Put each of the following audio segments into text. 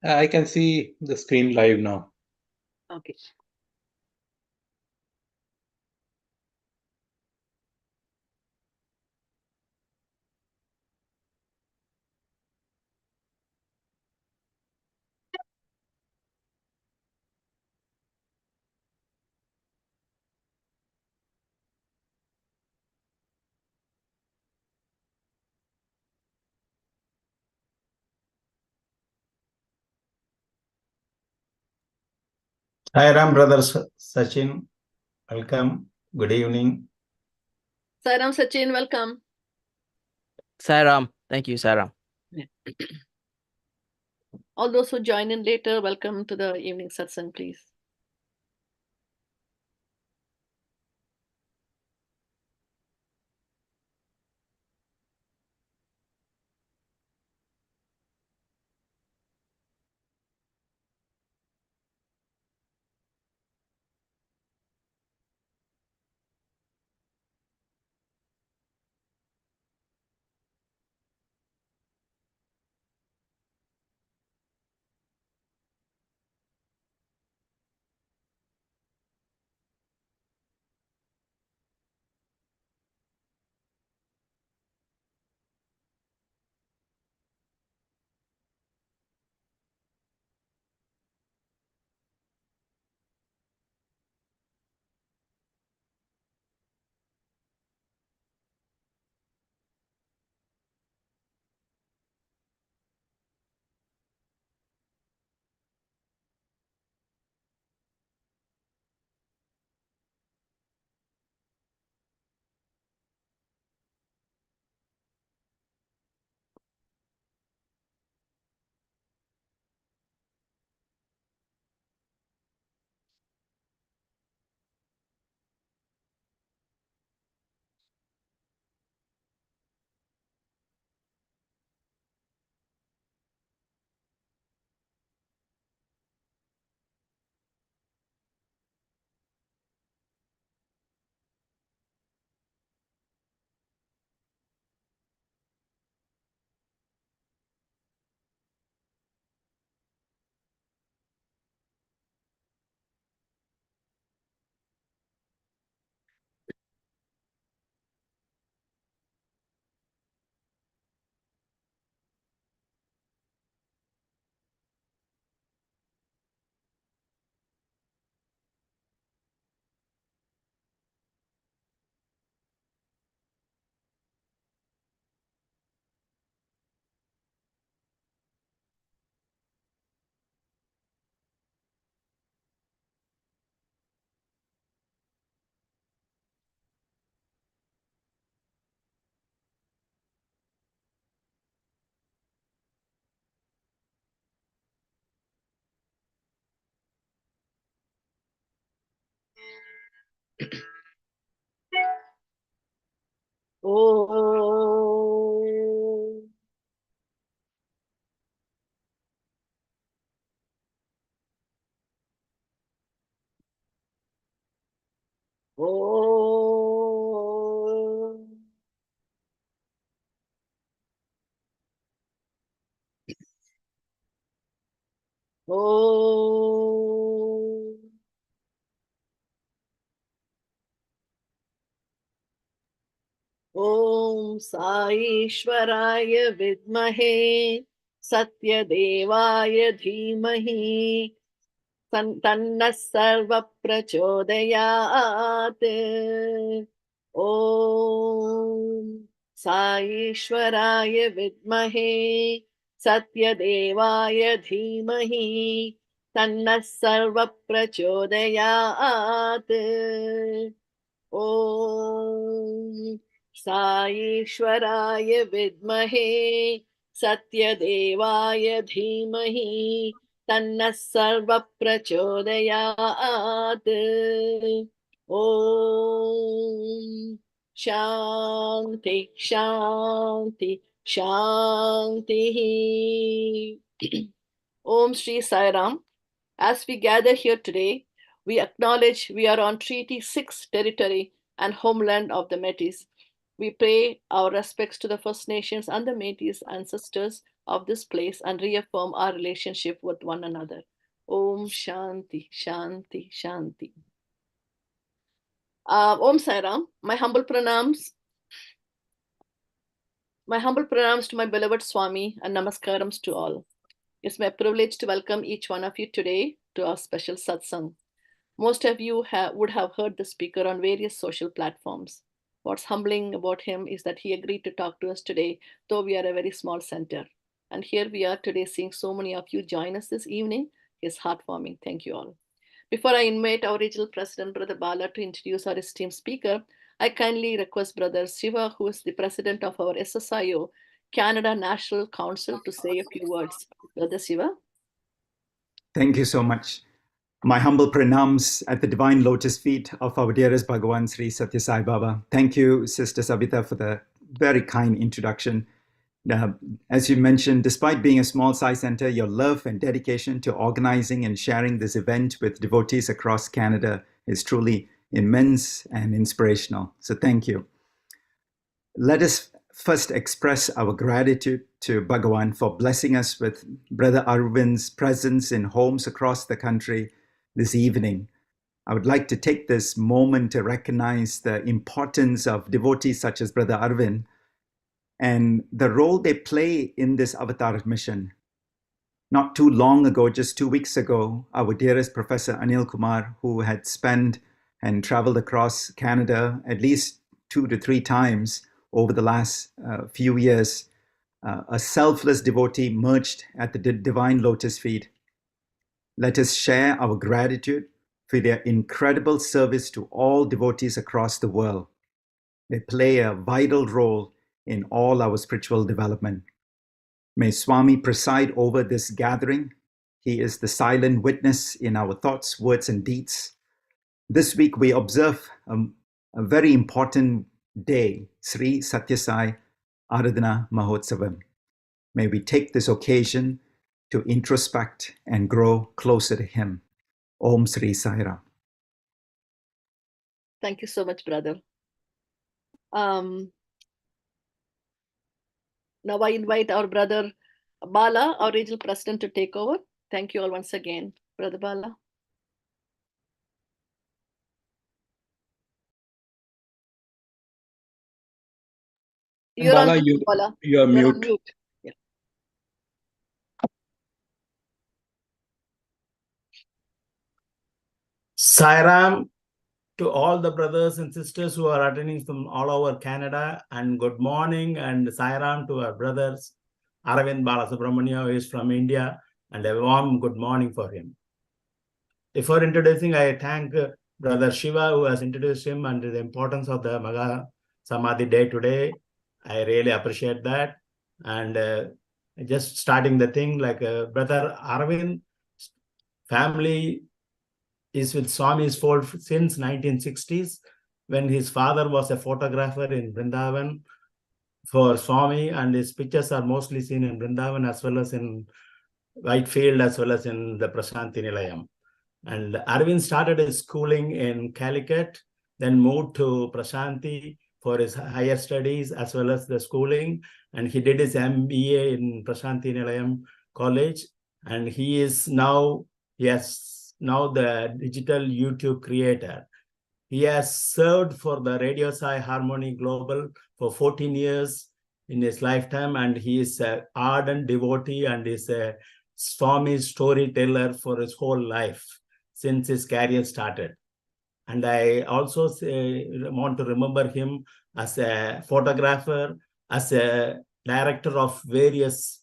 I can see the screen live now. Okay. Hi, Ram brothers. Sachin, welcome. Good evening. Sairam Sachin, welcome. Sairam. Thank you, Sairam. Yeah. All those who join in later, welcome to the evening satsang, please. Oh. Oh. Oh. Om Sai Ishwaraya Vidmahe Satyadevaya Dhimahi Tanna Sarva Prachodayat. Om Sai Ishwaraya Vidmahe Satyadevaya Dhimahi Tanna Sarva Prachodayat. Om Sai Ishwaraya Vidmahe Satyadevaya Dhimahi Tanna Sarva Prachodayat. Om Shanti Shanti Shanti. Om Shri Sai Ram. As we gather here today, we acknowledge we are on Treaty 6 territory and homeland of the Métis. We pay our respects to the First Nations and the Métis ancestors of this place and reaffirm our relationship with one another. Om Shanti, Shanti, Shanti. Om Sairam, my humble pranams. My humble pranams to my beloved Swami and namaskarams to all. It's my privilege to welcome each one of you today to our special satsang. Most of you would have heard the speaker on various social platforms. What's humbling about him is that he agreed to talk to us today, though we are a very small center. And here we are today seeing so many of you join us this evening. It's heartwarming. Thank you all. Before I invite our regional president, Brother Bala, to introduce our esteemed speaker, I kindly request Brother Shiva, who is the president of our SSIO, Canada National Council, to say a few words. Brother Shiva. Thank you so much. My humble pranams at the divine lotus feet of our dearest Bhagavan Sri Satya Sai Baba. Thank you, Sister Savita, for the very kind introduction. As you mentioned, despite being a small size center, your love and dedication to organizing and sharing this event with devotees across Canada is truly immense and inspirational. So thank you. Let us first express our gratitude to Bhagavan for blessing us with Brother Arvind's presence in homes across the country this evening. I would like to take this moment to recognize the importance of devotees such as Brother Arvind and the role they play in this avatar mission. Not too long ago, just 2 weeks ago, our dearest Professor Anil Kumar, who had spent and traveled across Canada at least 2 to 3 times over the last few years, a selfless devotee merged at the divine lotus feet. Let us share our gratitude for their incredible service to all devotees across the world. They play a vital role in all our spiritual development. May Swami preside over this gathering. He is the silent witness in our thoughts, words, and deeds. This week we observe a very important day, Sri Satya Sai Aradhana Mahotsavam. May we take this occasion to introspect and grow closer to him. Om Sri Sai Ram. Thank you so much, brother. Now I invite our brother Bala, our regional president, to take over. Thank you all once again, Brother Bala. Bala, on mute, Bala. you're You're on mute. mute. Yeah. Sairam to all the brothers and sisters who are attending from all over Canada, and good morning, and Sairam to our brothers Aravind Balasubramanya, who is from India, and a warm good morning for him. Before introducing, I thank Brother Shiva, who has introduced him, and the importance of the Maga Samadhi Day today. I really appreciate that. And just starting the thing, like Brother Aravind family is with Swami's fold since 1960s, when his father was a photographer in Vrindavan for Swami, and his pictures are mostly seen in Vrindavan as well as in Whitefield as well as in the Prasanthi Nilayam. And Aravind started his schooling in Calicut, then moved to Prasanthi for his higher studies as well as the schooling. And he did his MBA in Prasanthi Nilayam College. And he is now, now the digital YouTube creator. He has served for the Radio Sai Harmony Global for 14 years in his lifetime, and he is an ardent devotee and is a Swami storyteller for his whole life since his career started. And I also want to remember him as a photographer, as a director of various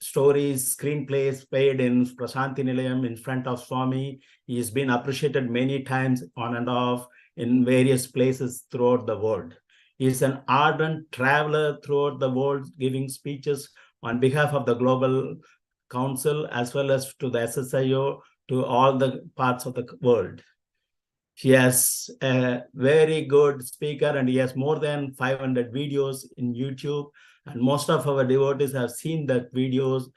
stories, screenplays played in Prasanthi Nilayam in front of Swami. He has been appreciated many times on and off in various places throughout the world. He is an ardent traveler throughout the world, giving speeches on behalf of the Global Council as well as to the SSIO, to all the parts of the world. He has a very good speaker, and he has more than 500 videos in YouTube. And most of our devotees have seen that videos,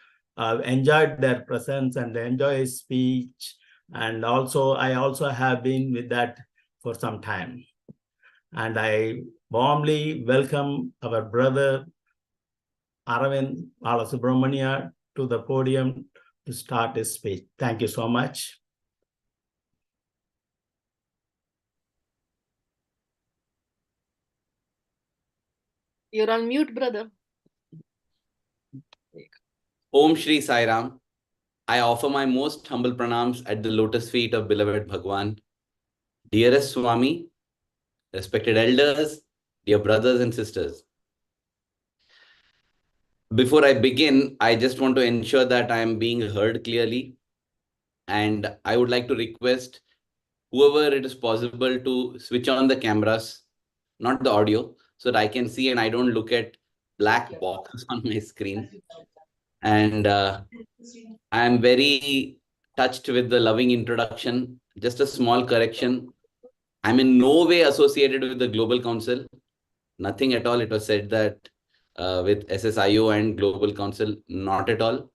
enjoyed their presence and enjoy his speech. And also, I also have been with that for some time. And I warmly welcome our brother Aravind Balasubramanya to the podium to start his speech. Thank you so much. You're on mute, brother. Om Shri Sai Ram. I offer my most humble pranams at the lotus feet of beloved Bhagwan. Dearest Swami, respected elders, dear brothers and sisters. Before I begin, I just want to ensure that I am being heard clearly. And I would like to request whoever it is possible to switch on the cameras, not the audio, so that I can see and I don't look at black boxes on my screen. And I am very touched with the loving introduction. Just a small correction. I'm in no way associated with the Global Council. Nothing at all. It was said that with SSIO and Global Council, not at all.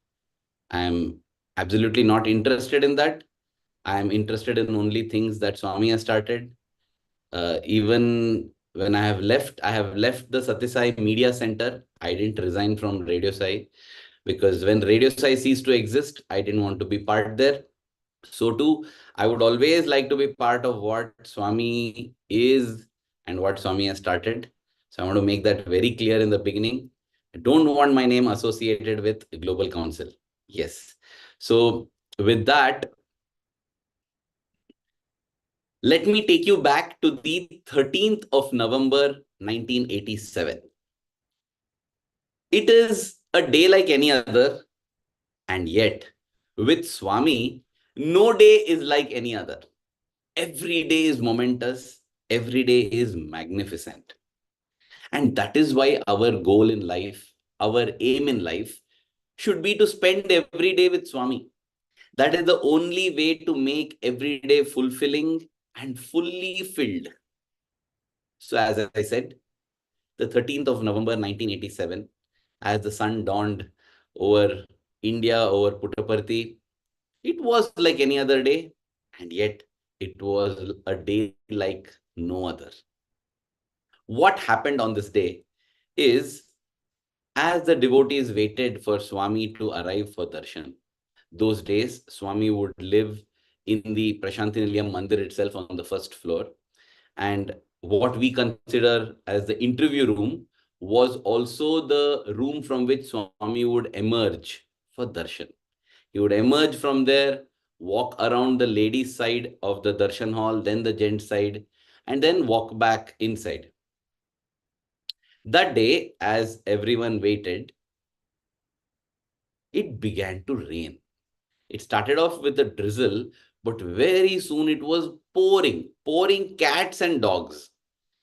I'm absolutely not interested in that. I'm interested in only things that Swami has started. Even when I have left the Satyasai Media Center. I didn't resign from Radio Sai because when Radio Sai ceased to exist, I didn't want to be part there. So too, I would always like to be part of what Swami is and what Swami has started. So I want to make that very clear in the beginning. I don't want my name associated with Global Council. Yes. So with that, let me take you back to the 13th of November, 1987. It is a day like any other, and yet with Swami, no day is like any other. Every day is momentous. Every day is magnificent. And that is why our goal in life, our aim in life should be to spend every day with Swami. That is the only way to make every day fulfilling and fully filled. So as I said, the 13th of November 1987, as the sun dawned over India, over Puttaparthi, it was like any other day, and yet it was a day like no other. What happened on this day is, as the devotees waited for Swami to arrive for darshan, those days Swami would live in the Prashanti Nilayam Mandir itself on the first floor. And what we consider as the interview room was also the room from which Swami would emerge for darshan. He would emerge from there, walk around the ladies' side of the darshan hall, then the gents' side, and then walk back inside. That day, as everyone waited, it began to rain. It started off with a drizzle, but very soon it was pouring cats and dogs.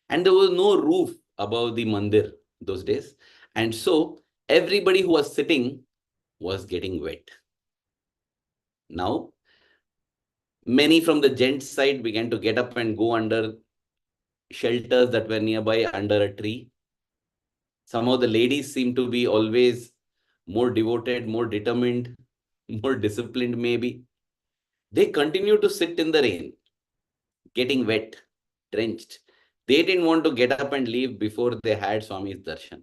And there was no roof above the mandir those days. And so everybody who was sitting was getting wet. Now, many from the gents' side began to get up and go under shelters that were nearby under a tree. Somehow the ladies seemed to be always more devoted, more determined, more disciplined maybe. They continued to sit in the rain, getting wet, drenched. They didn't want to get up and leave before they had Swami's darshan.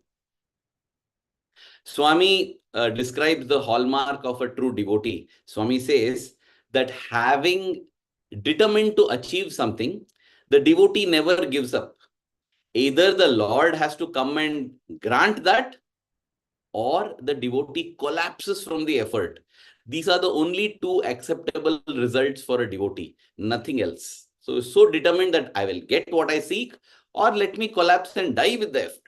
Swami describes the hallmark of a true devotee. Swami says that having determined to achieve something, the devotee never gives up. Either the Lord has to come and grant that, or the devotee collapses from the effort. These are the only two acceptable results for a devotee, nothing else. So determined that I will get what I seek, or let me collapse and die with the effort.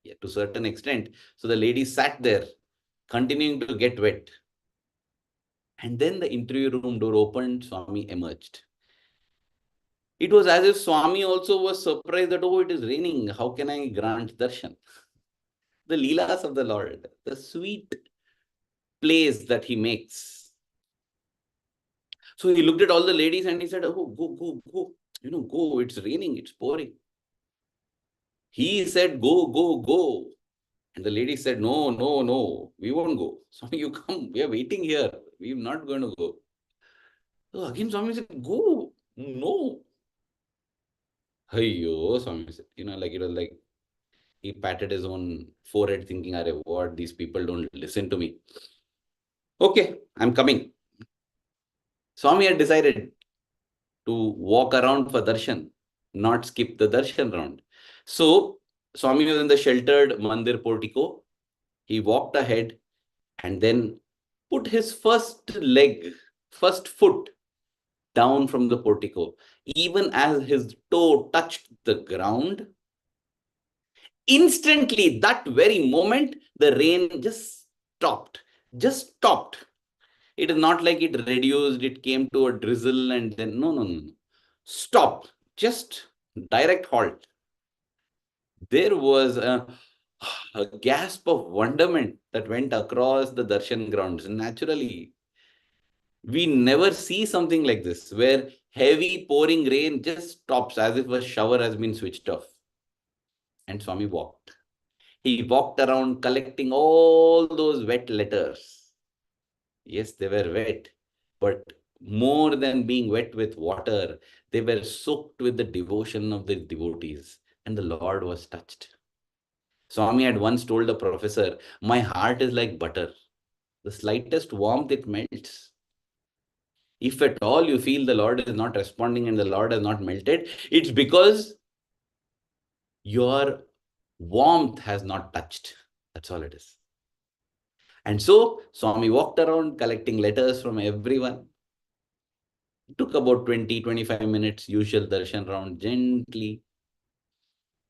Yeah, to a certain extent. So the lady sat there, continuing to get wet. And then the interview room door opened, Swami emerged. It was as if Swami also was surprised that, oh, it is raining. How can I grant darshan? The leelas of the Lord, the sweet plays that he makes. So he looked at all the ladies and he said, oh, go. Go. It's raining. It's pouring. He said, go. And the lady said, no, we won't go. Swami, you come. We are waiting here. We're not going to go. So again, Swami said, go. No. Ayyo, Swami said, like it was like, He patted his own forehead thinking, "Arey, what? These people don't listen to me." Okay, I'm coming. Swami had decided to walk around for darshan, not skip the darshan round. So Swami was in the sheltered mandir portico. He walked ahead and then put his first foot down from the portico. Even as his toe touched the ground, instantly, that very moment, the rain just stopped. It is not like it reduced, it came to a drizzle and then, no, no, no, no. Stop, just direct halt. There was a gasp of wonderment that went across the darshan grounds. Naturally, we never see something like this, where heavy pouring rain just stops as if a shower has been switched off. And Swami walked. He walked around collecting all those wet letters. Yes, they were wet, but more than being wet with water, they were soaked with the devotion of the devotees, and the Lord was touched. Swami had once told a professor, "My heart is like butter. The slightest warmth, it melts." If at all you feel the Lord is not responding and the Lord has not melted, it's because your warmth has not touched. That's all it is. And so Swami walked around collecting letters from everyone. It took about 20-25 minutes, usual darshan round, gently.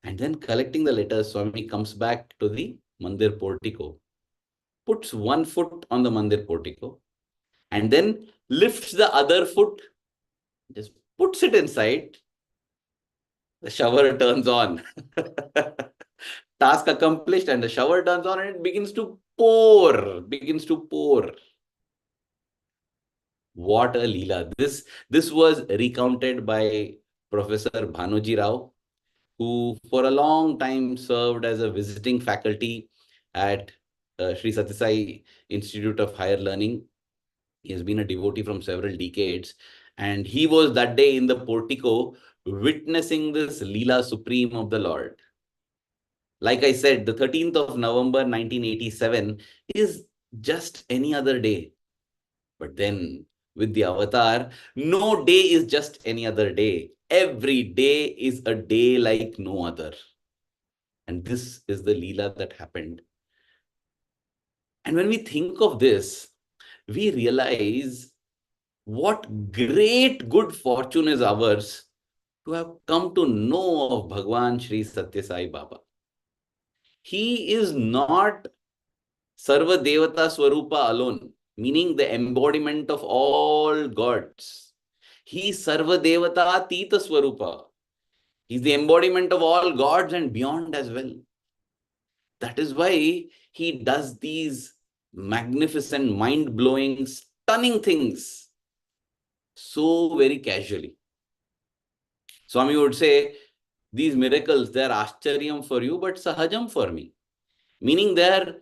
And then collecting the letters, Swami comes back to the mandir portico, puts one foot on the mandir portico, and then lifts the other foot, just puts it inside. The shower turns on. Task accomplished, and the shower turns on and it begins to pour. What a Leela. This was recounted by Professor Bhanuji Rao, who for a long time served as a visiting faculty at Sri Sathya Sai Institute of Higher Learning. He has been a devotee from several decades. And he was that day in the portico witnessing this Leela Supreme of the Lord. Like I said, the 13th of November 1987 is just any other day. But then with the avatar, no day is just any other day. Every day is a day like no other. And this is the Leela that happened. And when we think of this, we realize what great good fortune is ours to have come to know of Bhagwan Sri Satya Sai Baba. He is not Sarva Devata Swarupa alone, meaning the embodiment of all gods. He is Sarva Devata Tita Swarupa. He is the embodiment of all gods and beyond as well. That is why he does these magnificent, mind-blowing, stunning things so very casually. Swami would say, these miracles, they are ashcharyam for you, but sahajam for me. Meaning they are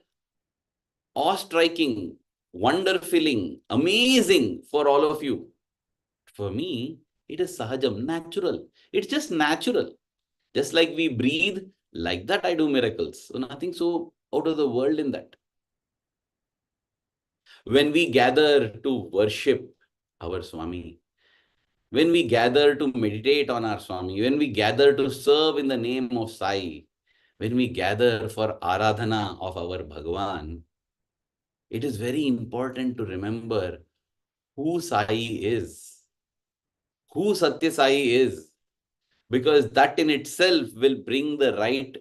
awe-striking, wonder-filling, amazing for all of you. For me, it is sahajam, natural. It's just natural. Just like we breathe, like that I do miracles. So nothing so out of the world in that. When we gather to worship our Swami, when we gather to meditate on our Swami, when we gather to serve in the name of Sai, when we gather for Aradhana of our Bhagwan, it is very important to remember who Sai is, who Satya Sai is, because that in itself will bring the right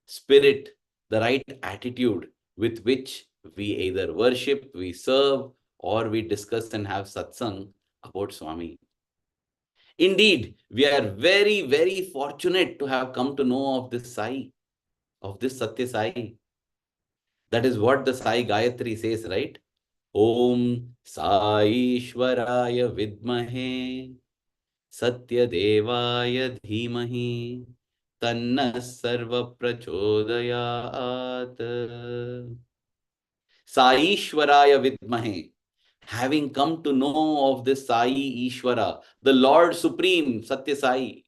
spirit, the right attitude with which we either worship, we serve, or we discuss and have satsang about Swami. Indeed, we are very, very fortunate to have come to know of this Sai, of this Satya Sai. That is what the Sai Gayatri says, right? Om Sai Ishwaraya Vidmahe Satya Devaya Dhimahi Tanna Sarva Prachodayat. Sai Ishwaraya Vidmahe. Having come to know of this Sai Ishwara, the Lord Supreme, Satya Sai,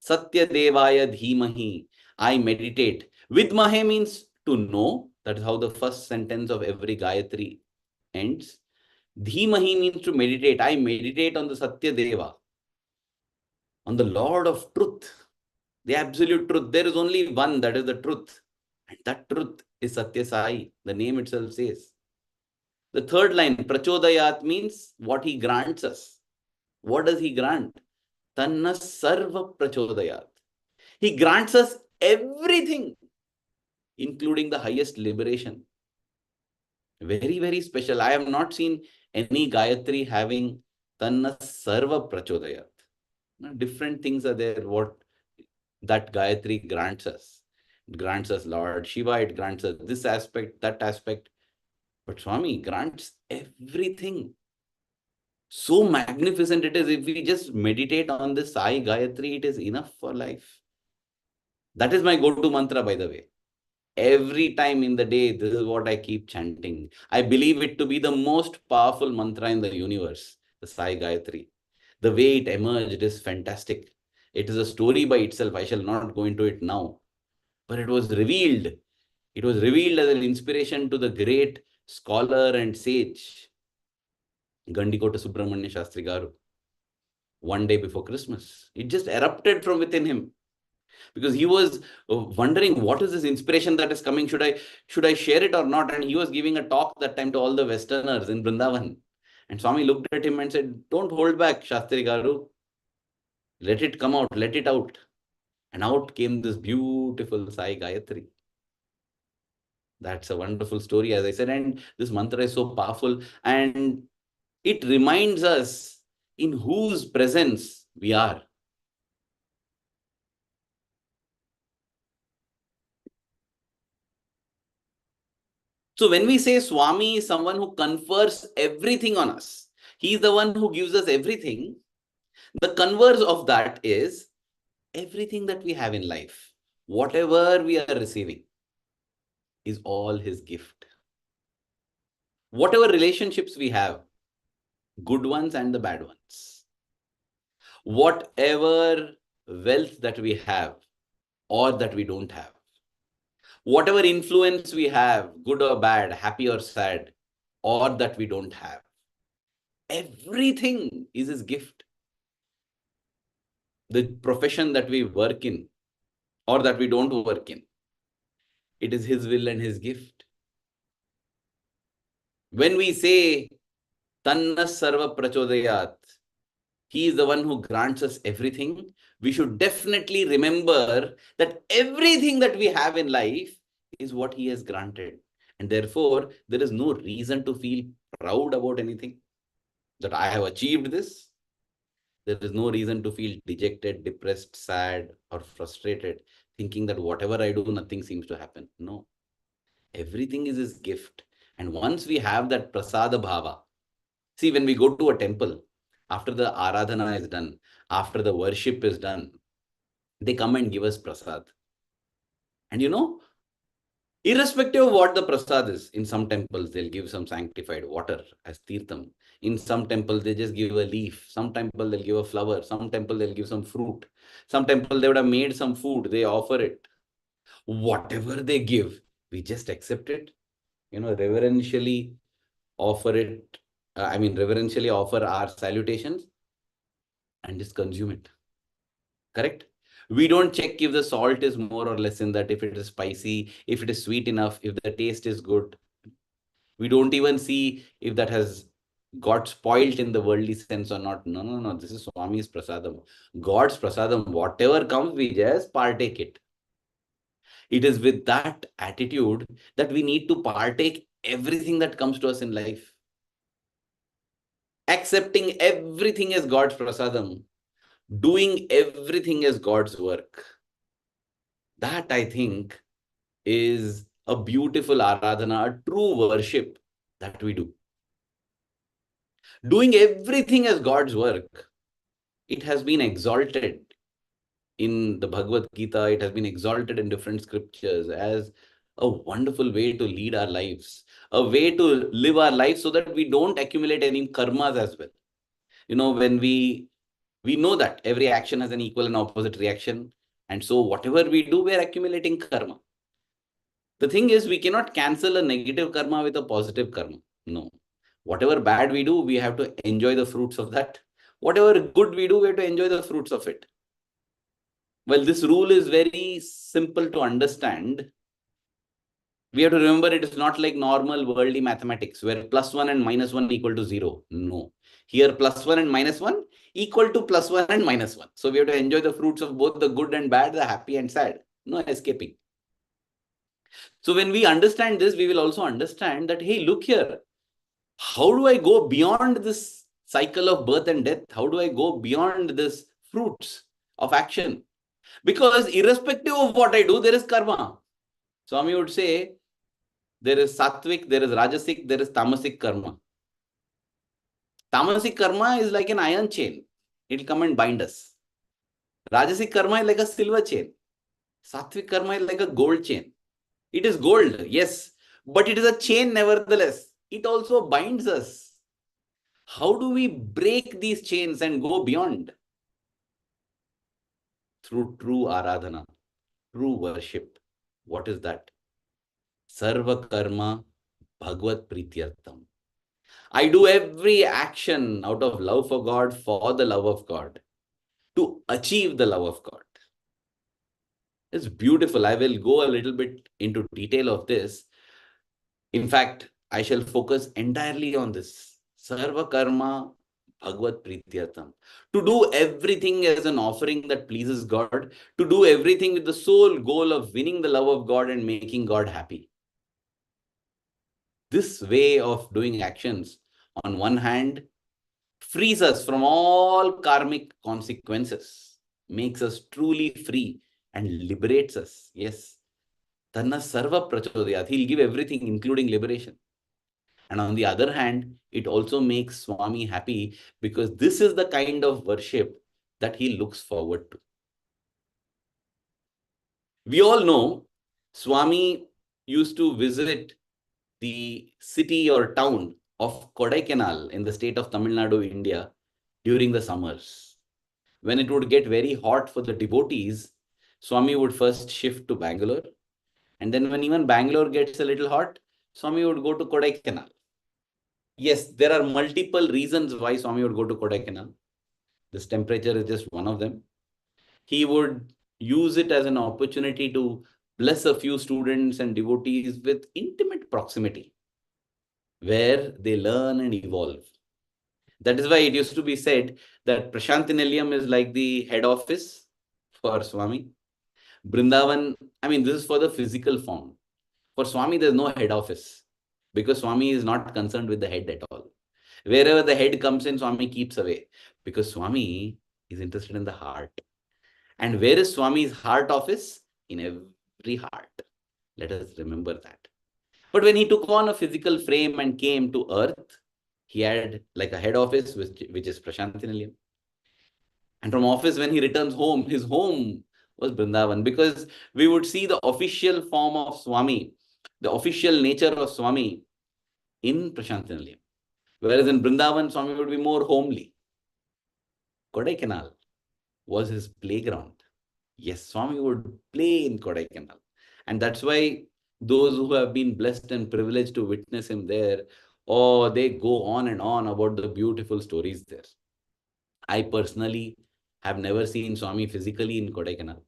Satya Devaya Dhimahi, I meditate. Vidmahe means to know. That is how the first sentence of every Gayatri ends. Dhimahi means to meditate. I meditate on the Satya Deva, on the Lord of truth, the absolute truth. There is only one, that is the truth. And that truth is Satya Sai. The name itself says. The third line, Prachodayat, means what he grants us. What does he grant? Tanna Sarva Prachodayat. He grants us everything, including the highest liberation. Very, very special. I have not seen any Gayatri having Tanna Sarva Prachodayat. Different things are there, what that Gayatri grants us. It grants us Lord Shiva, it grants us this aspect, that aspect. But Swami grants everything. So magnificent it is. If we just meditate on this Sai Gayatri, it is enough for life. That is my go-to mantra, by the way. Every time in the day, this is what I keep chanting. I believe it to be the most powerful mantra in the universe, the Sai Gayatri. The way it emerged is fantastic. It is a story by itself. I shall not go into it now. But it was revealed. It was revealed as an inspiration to the great scholar and sage, Gandikota Subramanya Shastri Garu, one day before Christmas. It just erupted from within him. Because he was wondering, what is this inspiration that is coming? Should I share it or not? And he was giving a talk that time to all the Westerners in Vrindavan. And Swami looked at him and said, don't hold back, Shastri Garu. Let it come out, let it out. And out came this beautiful Sai Gayatri. That's a wonderful story, as I said. And this mantra is so powerful. And it reminds us in whose presence we are. So when we say Swami is someone who confers everything on us, he is the one who gives us everything. The converse of that is everything that we have in life, whatever we are receiving, is all his gift. Whatever relationships we have, good ones and the bad ones, whatever wealth that we have or that we don't have, whatever influence we have, good or bad, happy or sad, or that we don't have, everything is his gift. The profession that we work in or that we don't work in, it is his will and his gift. When we say Tanna Sarva Prachodayat, he is the one who grants us everything, we should definitely remember that everything that we have in life is what he has granted. And therefore, there is no reason to feel proud about anything, that I have achieved this. There is no reason to feel dejected, depressed, sad, or frustrated, thinking that whatever I do, nothing seems to happen. No. Everything is his gift. And once we have that prasada bhava, see, when we go to a temple, after the aradhana is done, after the worship is done, they come and give us prasad. And you know, irrespective of what the prasad is, in some temples, they'll give some sanctified water as tirtham. In some temples, they just give a leaf. Some temple, they'll give a flower. Some temple, they'll give some fruit. Some temple, they would have made some food. They offer it. Whatever they give, we just accept it. You know, reverentially offer it. Reverentially offer our salutations and just consume it. Correct? We don't check if the salt is more or less in that, if it is spicy, if it is sweet enough, if the taste is good. We don't even see if that has got spoiled in the worldly sense or not. No, no, no. This is Swami's prasadam. God's prasadam. Whatever comes, we just partake it. It is with that attitude that we need to partake everything that comes to us in life. Accepting everything as God's prasadam. Doing everything as God's work. That, I think, is a beautiful aradhana, a true worship that we do. Doing everything as God's work, it has been exalted in the Bhagavad Gita, it has been exalted in different scriptures as a wonderful way to lead our lives, a way to live our lives so that we don't accumulate any karmas as well. You know, when we know that every action has an equal and opposite reaction, And so whatever we do, we are accumulating karma. The thing is, we cannot cancel a negative karma with a positive karma. No. Whatever bad we do, we have to enjoy the fruits of that. Whatever good we do, we have to enjoy the fruits of it. Well, this rule is very simple to understand. We have to remember it is not like normal worldly mathematics where +1 and -1 equal to 0. No. Here, +1 and -1 equal to +1 and -1. So we have to enjoy the fruits of both the good and bad, the happy and sad. No escaping. So when we understand this, we will also understand that, hey, look here. How do I go beyond this cycle of birth and death? How do I go beyond this fruits of action? Because irrespective of what I do, there is karma. Swami would say, there is sattvic, there is rajasic, there is tamasic karma. Tamasic karma is like an iron chain. It will come and bind us. Rajasic karma is like a silver chain. Sattvic karma is like a gold chain. It is gold, yes, but it is a chain nevertheless. It also binds us. How do we break these chains and go beyond? Through true aradhana, true worship. What is that? Sarva karma bhagavad prityartham. I do every action out of love for God, for the love of God, to achieve the love of God. It's beautiful. I will go a little bit into detail of this. In fact, I shall focus entirely on this. Sarva karma bhagavad prityartham. To do everything as an offering that pleases God, to do everything with the sole goal of winning the love of God and making God happy. This way of doing actions, on one hand, frees us from all karmic consequences, makes us truly free and liberates us. Yes. Tanna sarva prachodayat. He'll give everything, including liberation. And on the other hand, it also makes Swami happy because this is the kind of worship that he looks forward to. We all know Swami used to visit the city or town of Kodaikanal in the state of Tamil Nadu, India, during the summers. When it would get very hot for the devotees, Swami would first shift to Bangalore. And then when even Bangalore gets a little hot, Swami would go to Kodaikanal. Yes, there are multiple reasons why Swami would go to Kodaikanal. This temperature is just one of them. He would use it as an opportunity to bless a few students and devotees with intimate proximity, where they learn and evolve. That is why it used to be said that Prashantinelyam is like the head office for Swami. Brindavan, I mean, this is for the physical form. For Swami, there's no head office because Swami is not concerned with the head at all. Wherever the head comes in, Swami keeps away because Swami is interested in the heart. And where is Swami's heart office? In every heart. Let us remember that. But when he took on a physical frame and came to earth, he had like a head office, which is Prashantinelyam. And from office, when he returns home, his home was Brindavan, because we would see the official form of Swami, the official nature of Swami in Prashantinelyam. Whereas in Brindavan, Swami would be more homely. Kodaikanal was his playground. Yes, Swami would play in Kodaikanal. And that's why those who have been blessed and privileged to witness him there, oh, they go on and on about the beautiful stories there. I personally have never seen Swami physically in Kodaikanal,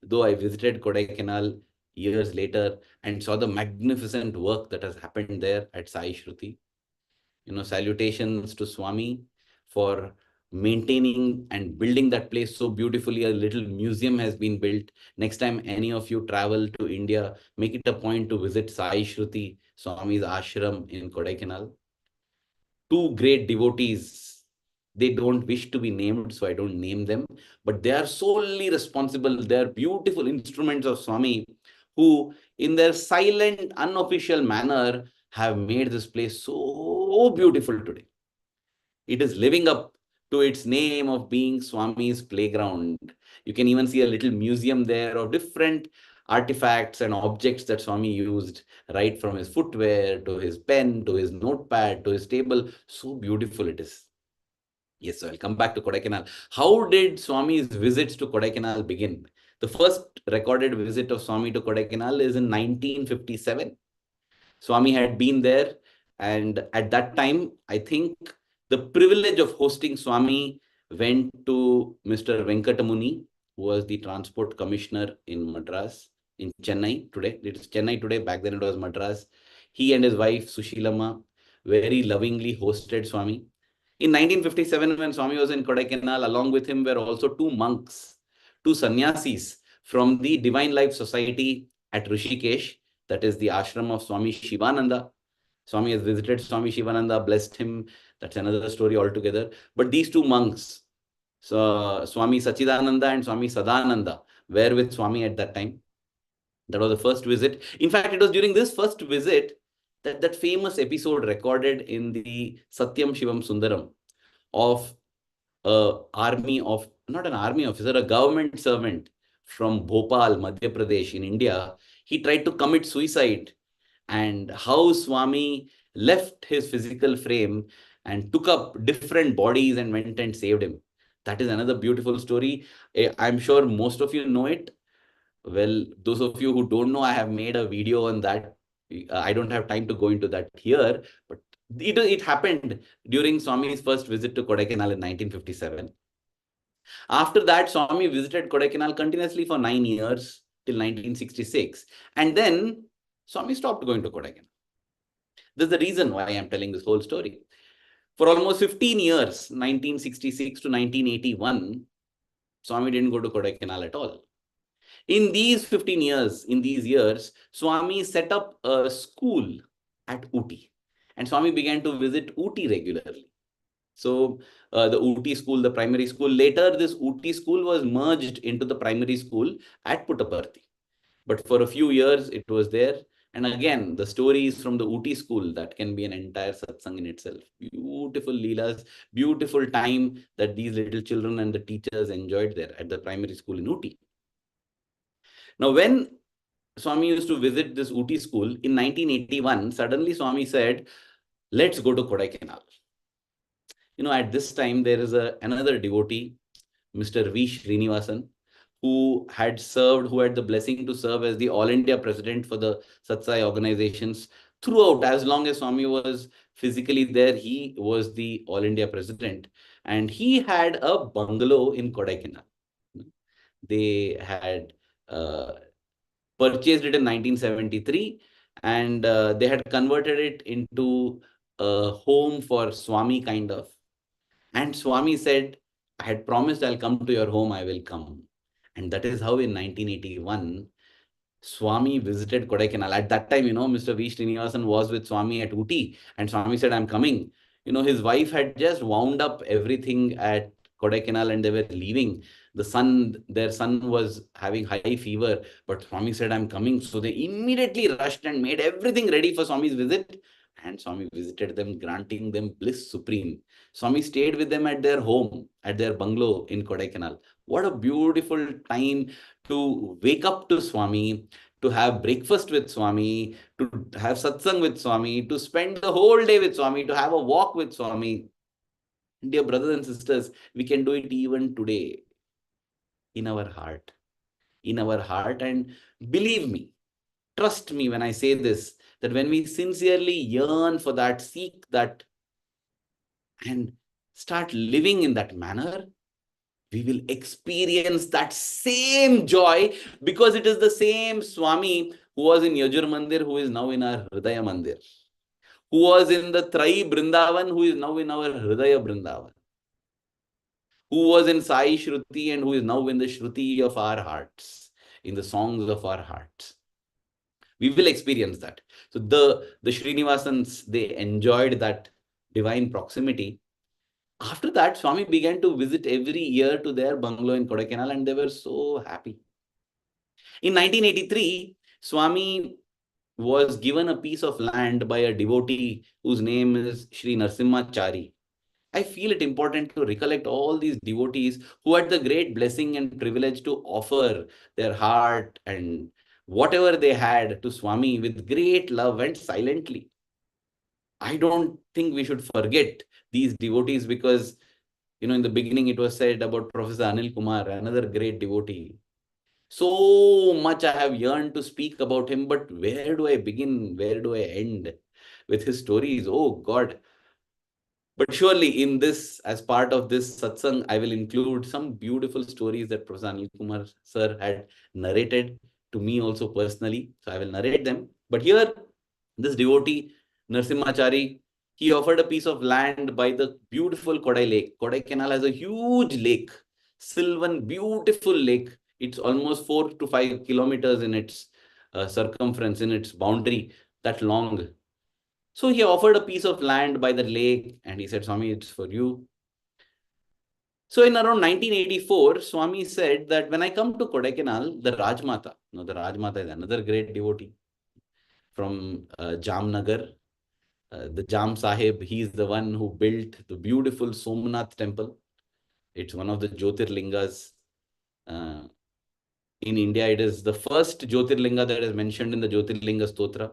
though I visited Kodaikanal years later and saw the magnificent work that has happened there at Sai Shruti. Salutations to Swami for maintaining and building that place so beautifully. A little museum has been built. Next time any of you travel to India, make it a point to visit Sai Shruti, Swami's ashram in Kodaikanal. Two great devotees. They don't wish to be named, so I don't name them, but they are solely responsible. They are beautiful instruments of Swami who, in their silent, unofficial manner, have made this place so beautiful today. It is living up to its name of being Swami's playground. You can even see a little museum there of different artifacts and objects that Swami used, right from his footwear to his pen, to his notepad, to his table. So beautiful it is. Yes, so I'll come back to Kodaikanal. How did Swami's visits to Kodaikanal begin? The first recorded visit of Swami to Kodaikanal is in 1957. Swami had been there, and at that time, I think the privilege of hosting Swami went to Mr. Venkatamuni, who was the transport commissioner in Madras, in Chennai today. It is Chennai today, back then it was Madras. He and his wife Sushilama very lovingly hosted Swami. In 1957, when Swami was in Kodaikanal, along with him were also two monks, two sannyasis from the Divine Life Society at Rishikesh, that is the ashram of Swami Shivananda. Swami has visited Swami Shivananda, blessed him. That's another story altogether. But these two monks, so Swami Sachidananda and Swami Sadananda, were with Swami at that time. That was the first visit. In fact, it was during this first visit that famous episode recorded in the Satyam Shivam Sundaram of not an army officer, a government servant from Bhopal, Madhya Pradesh in India. He tried to commit suicide, and how Swami left his physical frame and took up different bodies and went and saved him. That is another beautiful story. I'm sure most of you know it. Well, those of you who don't know, I have made a video on that. I don't have time to go into that here, but it happened during Swami's first visit to Kodaikanal in 1957. After that, Swami visited Kodaikanal continuously for 9 years till 1966. And then Swami stopped going to Kodaikanal. There's the reason why I'm telling this whole story. For almost 15 years, 1966 to 1981, Swami didn't go to Kodaikanal at all. In these 15 years, in these years, Swami set up a school at Ooty. And Swami began to visit Ooty regularly. So the Ooty school, the primary school, later this Ooty school was merged into the primary school at Puttaparthi. But for a few years, it was there. And again, the stories from the Ooty school, that can be an entire satsang in itself. Beautiful leelas, beautiful time that these little children and the teachers enjoyed there at the primary school in Ooty. Now, when Swami used to visit this Ooty school in 1981, suddenly Swami said, let's go to Kodaikanal. At this time, there is another devotee, Mr. V. Srinivasan, who had the blessing to serve as the All India President for the Satsai organizations throughout. As long as Swami was physically there, he was the All India President. And he had a bungalow in Kodaikanal. They had purchased it in 1973, and they had converted it into a home for Swami, kind of. And Swami said, I had promised I'll come to your home, I will come. And that is how in 1981, Swami visited Kodaikanal. At that time, Mr. V. Srinivasan was with Swami at Ooty, and Swami said, I'm coming. His wife had just wound up everything at Kodaikanal and they were leaving. Their son was having high fever, but Swami said, I'm coming. So they immediately rushed and made everything ready for Swami's visit. And Swami visited them, granting them bliss supreme. Swami stayed with them at their home, at their bungalow in Kodaikanal. What a beautiful time to wake up to Swami, to have breakfast with Swami, to have satsang with Swami, to spend the whole day with Swami, to have a walk with Swami. Dear brothers and sisters, we can do it even today in our heart. In our heart. And believe me, trust me when I say this, that when we sincerely yearn for that, seek that, and start living in that manner, we will experience that same joy, because it is the same Swami who was in Yajur Mandir, who is now in our Hridaya Mandir, who was in the Trai Brindavan, who is now in our Hridaya Brindavan, who was in Sai Shruti and who is now in the Shruti of our hearts, in the songs of our hearts. We will experience that. So the Srinivasans, they enjoyed that divine proximity. After that, Swami began to visit every year to their bungalow in Kodaikanal, and they were so happy. In 1983, Swami was given a piece of land by a devotee whose name is Sri Narsimhachari. I feel it important to recollect all these devotees who had the great blessing and privilege to offer their heart and whatever they had to Swami with great love and silently. I don't think we should forget these devotees, because, in the beginning it was said about Professor Anil Kumar, another great devotee. So much I have yearned to speak about him, but where do I begin? Where do I end with his stories? Oh God. But surely in this, as part of this satsang, I will include some beautiful stories that Professor Anil Kumar sir had narrated to me also personally. So I will narrate them. But here, this devotee, Narsimhachari, he offered a piece of land by the beautiful Kodai Lake. Kodai Canal has a huge lake, Sylvan, beautiful lake. It's almost 4 to 5 kilometers in its circumference, in its boundary, that long. So he offered a piece of land by the lake and he said, Swami, it's for you. So in around 1984, Swami said that when I come to Kodaikanal, the Rajmata, the Rajmata is another great devotee from Jamnagar. The Jam Sahib, he is the one who built the beautiful Somnath temple. It's one of the Jyotirlingas. Uh, in India, it is the first Jyotirlinga that is mentioned in the Jyotirlinga Stotra.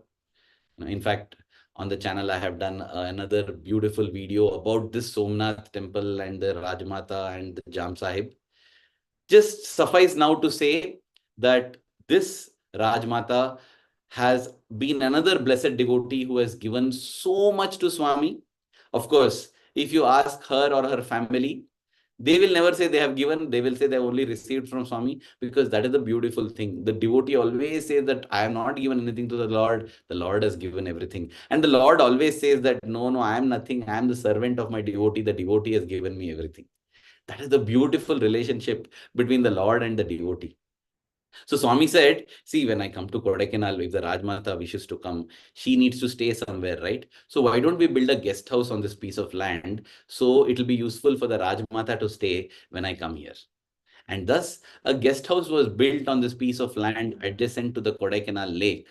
In fact, on the channel, I have done another beautiful video about this Somnath temple and the Rajmata and the Jam Sahib. Just suffice now to say that this Rajmata has been another blessed devotee who has given so much to Swami. Of course, if you ask her or her family, they will never say they have given, they will say they have only received from Swami, because that is the beautiful thing. The devotee always says that I have not given anything to the Lord has given everything. And the Lord always says that no, I am nothing, I am the servant of my devotee, the devotee has given me everything. That is the beautiful relationship between the Lord and the devotee. So Swami said, see, when I come to Kodaikanal, if the Rajmata wishes to come, she needs to stay somewhere, right? So why don't we build a guest house on this piece of land? So it will be useful for the Rajmata to stay when I come here. And thus, a guest house was built on this piece of land adjacent to the Kodaikanal lake.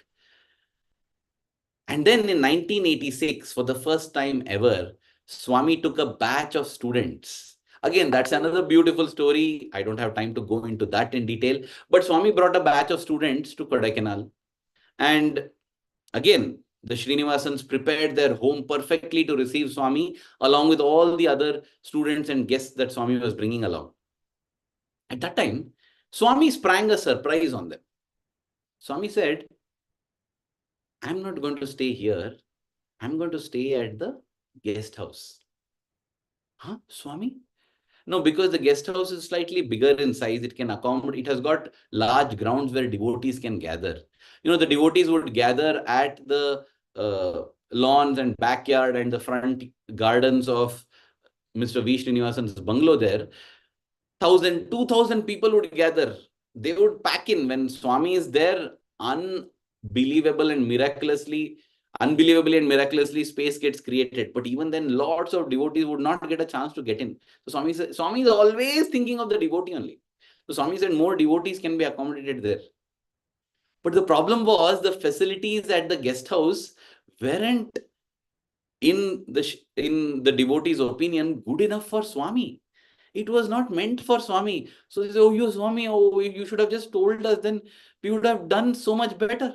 And then in 1986, for the first time ever, Swami took a batch of students. Again, that's another beautiful story. I don't have time to go into that in detail. But Swami brought a batch of students to Kodaikanal. And again, the Srinivasans prepared their home perfectly to receive Swami, along with all the other students and guests that Swami was bringing along. At that time, Swami sprang a surprise on them. Swami said, I'm not going to stay here. I'm going to stay at the guest house. Huh, Swami? No, because the guest house is slightly bigger in size. It can accommodate, it has got large grounds where devotees can gather. The devotees would gather at the lawns and backyard and the front gardens of Mr. V. Srinivasan's bungalow there. 2,000 people would gather. They would pack in. When Swami is there, unbelievably and miraculously space gets created. But even then, lots of devotees would not get a chance to get in. So Swami is always thinking of the devotee only. So Swami said more devotees can be accommodated there. But the problem was the facilities at the guest house weren't, in the devotee's opinion, good enough for Swami. It was not meant for Swami. So they say, oh, you Swami, oh, you should have just told us, then we would have done so much better.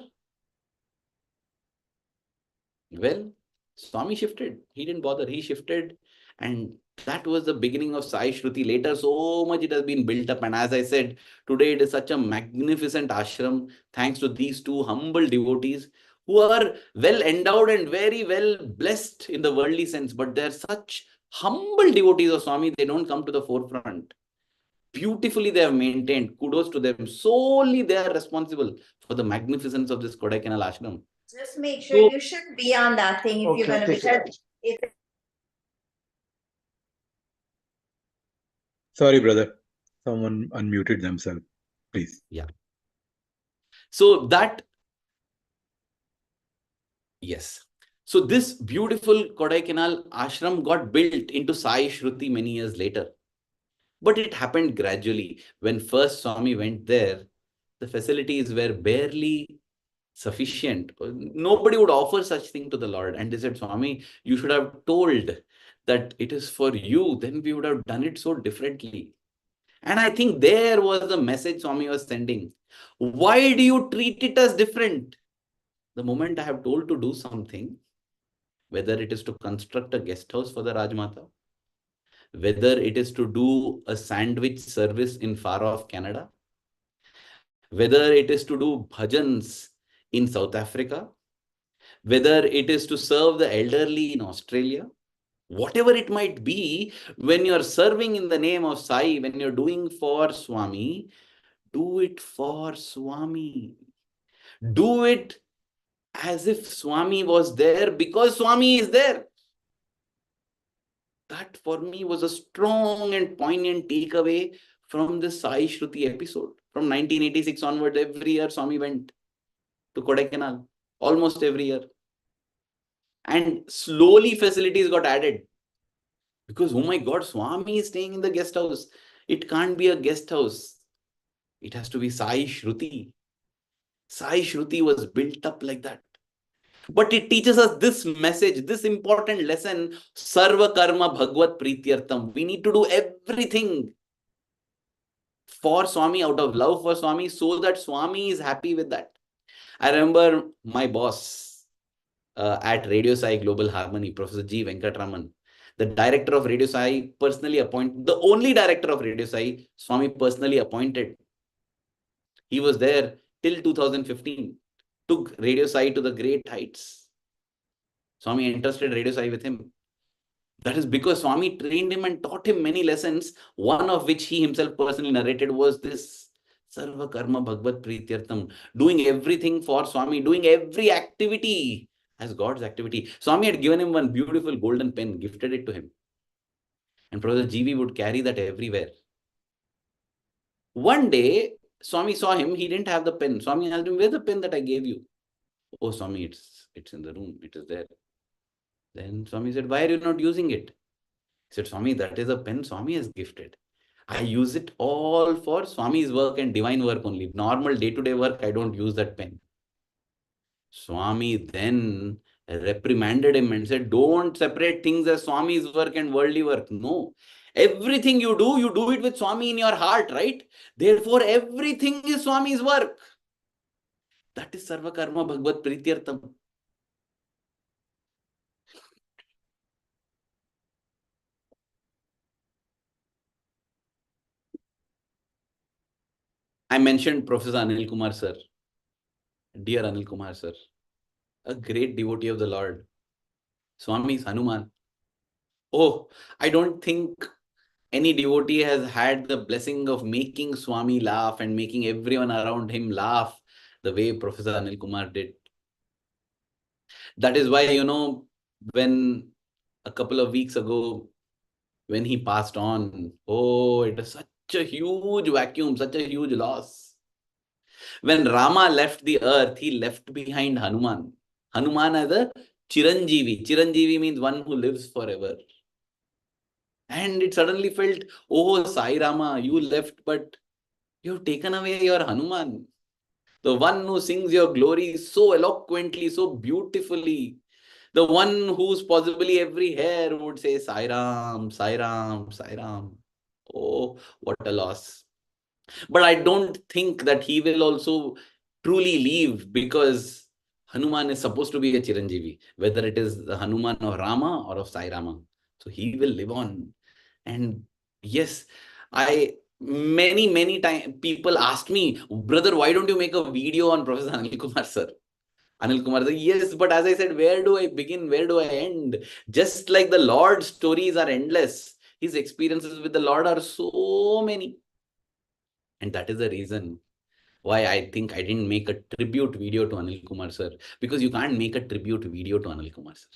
Well, Swami shifted. He didn't bother. He shifted. And that was the beginning of Sai Shruti. Later, so much it has been built up. And as I said, today it is such a magnificent ashram, thanks to these two humble devotees who are well endowed and very well blessed in the worldly sense. But they're such humble devotees of Swami, they don't come to the forefront. Beautifully they have maintained. Kudos to them. Solely they are responsible for the magnificence of this Kodaikanal ashram. Just make sure you should be on that thing if you're going to be. Sorry, brother. Someone unmuted themselves. Please. Yeah. So yes. So this beautiful Kodaikanal ashram got built into Sai Shruti many years later. But it happened gradually. When first Swami went there, the facilities were barely sufficient. Nobody would offer such thing to the Lord. And they said, Swami, you should have told that it is for you. Then we would have done it so differently. And I think there was the message Swami was sending. Why do you treat it as different? The moment I have told to do something, whether it is to construct a guest house for the Rajmata, whether it is to do a sandwich service in far off Canada, whether it is to do bhajans in South Africa, whether it is to serve the elderly in Australia, whatever it might be, when you're serving in the name of Sai, when you're doing for Swami, do it for Swami. Do it as if Swami was there, because Swami is there. That for me was a strong and poignant takeaway from the Sai Shruti episode. From 1986 onwards, every year Swami went to Kodaikanal, almost every year. And slowly facilities got added. Because, oh my God, Swami is staying in the guest house. It can't be a guest house. It has to be Sai Shruti. Sai Shruti was built up like that. But it teaches us this message, this important lesson, Sarva Karma Bhagavad Prityartham. We need to do everything for Swami, out of love for Swami, so that Swami is happy with that. I remember my boss at Radio Sai Global Harmony, Professor G. Venkatraman, the director of Radio Sai, personally appointed, the only director of Radio Sai, Swami personally appointed. He was there till 2015, took Radio Sai to the great heights. Swami entrusted Radio Sai with him. That is because Swami trained him and taught him many lessons, one of which he himself personally narrated was this Sarva Karma Bhagavad Prityartham, doing everything for Swami, doing every activity as God's activity. Swami had given him one beautiful golden pen, gifted it to him. And Professor GV would carry that everywhere. One day, Swami saw him, he didn't have the pen. Swami asked him, where's the pen that I gave you? Oh, Swami, it's in the room, it is there. Then Swami said, why are you not using it? He said, Swami, that is a pen Swami has gifted. I use it all for Swami's work and divine work only. Normal day-to-day work, I don't use that pen. Swami then reprimanded him and said, don't separate things as Swami's work and worldly work. No. Everything you do it with Swami in your heart, right? Therefore, everything is Swami's work. That is Sarva Karma Bhagavad Prityartham. I mentioned Professor Anil Kumar sir. Dear Anil Kumar sir, a great devotee of the Lord. Swami's Hanuman. Oh, I don't think any devotee has had the blessing of making Swami laugh and making everyone around him laugh the way Professor Anil Kumar did. That is why, when a couple of weeks ago, when he passed on, oh, it was such a huge vacuum, such a huge loss. When Rama left the earth, he left behind Hanuman. Hanuman as a Chiranjeevi. Chiranjeevi means one who lives forever. And it suddenly felt, oh, Sai Rama, you left, but you've taken away your Hanuman. The one who sings your glory so eloquently, so beautifully. The one whose possibly every hair would say, Sai Ram, Sai Ram, Sai Ram. Oh, what a loss. But I don't think that he will also truly leave, because Hanuman is supposed to be a Chiranjeevi, whether it is the Hanuman of Rama or of Sai Rama. So he will live on. And yes, many times people asked me, brother, why don't you make a video on Professor Anil Kumar sir? Anil Kumar sir, yes, but as I said, where do I begin? Where do I end? Just like the Lord's stories are endless, his experiences with the Lord are so many. And that is the reason why I think I didn't make a tribute video to Anil Kumar sir, because you can't make a tribute video to Anil Kumar sir.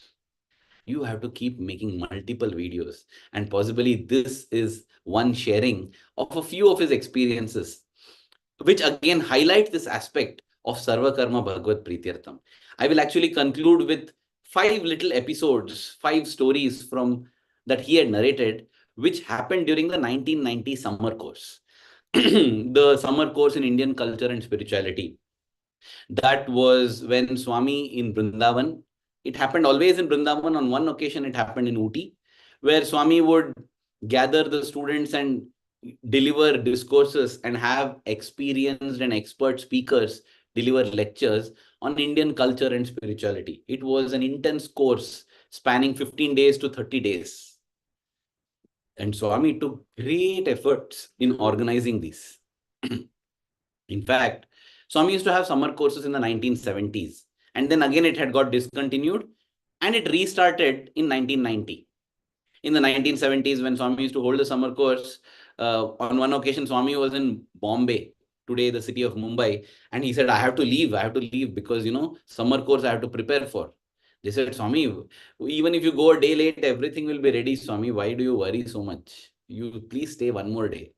You have to keep making multiple videos. And possibly this is one sharing of a few of his experiences, which again highlight this aspect of Sarva Karma Bhagavad Prityartham. I will actually conclude with 5 little episodes, 5 stories from that he had narrated, which happened during the 1990 summer course. The summer course in Indian culture and spirituality. That was when Swami in Vrindavan, it happened always in Vrindavan. On one occasion, it happened in Ooty, where Swami would gather the students and deliver discourses and have experienced and expert speakers deliver lectures on Indian culture and spirituality. It was an intense course spanning 15 days to 30 days. And Swami took great efforts in organizing this. In fact, Swami used to have summer courses in the 1970s. And then again, it had got discontinued and it restarted in 1990. In the 1970s, when Swami used to hold a summer course, on one occasion, Swami was in Bombay, today the city of Mumbai, and he said, I have to leave because, summer course I have to prepare for. They said, Swami, even if you go a day late, everything will be ready, Swami. Why do you worry so much? You please stay one more day.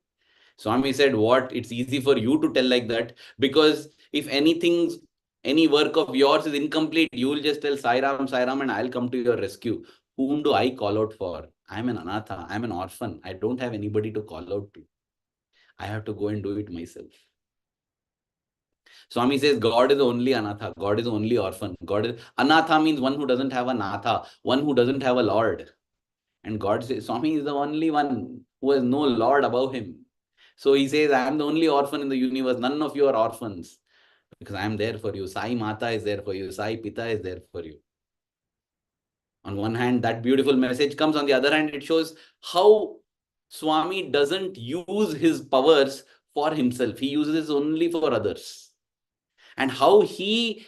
Swami said, what? It's easy for you to tell like that, because if any work of yours is incomplete, you will just tell Sai Ram, and I'll come to your rescue. Whom do I call out for? I'm an anatha. I'm an orphan. I don't have anybody to call out to. I have to go and do it myself. Swami says, God is only anatha. God is only orphan. Anatha means one who doesn't have a natha, one who doesn't have a Lord. And God says, Swami is the only one who has no Lord above him. So he says, I am the only orphan in the universe. None of you are orphans because I am there for you. Sai Mata is there for you. Sai Pita is there for you. On one hand, that beautiful message comes. On the other hand, it shows how Swami doesn't use his powers for himself. He uses it only for others. And how he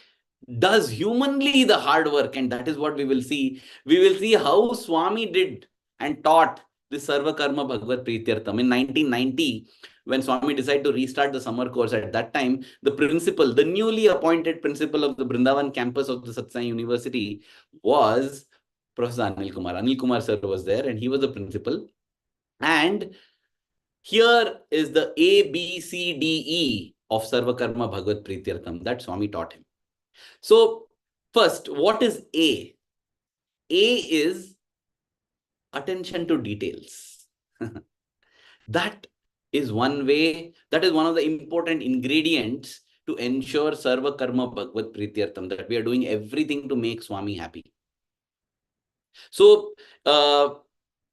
does humanly the hard work. And that is what we will see. We will see how Swami did and taught this Sarva Karma Bhagavad Prityartham. In 1990, when Swami decided to restart the summer course, at that time, the newly appointed principal of the Brindavan campus of the Satsang University was Professor Anil Kumar. Anil Kumar sir was there and he was the principal. And here is the A, B, C, D, E of Sarva Karma Bhagavad Prityartham that Swami taught him. So, first, what is A? A is attention to details. That is one way, that is one of the important ingredients to ensure Sarva Karma Bhagavad Prityartham, that we are doing everything to make Swami happy. So,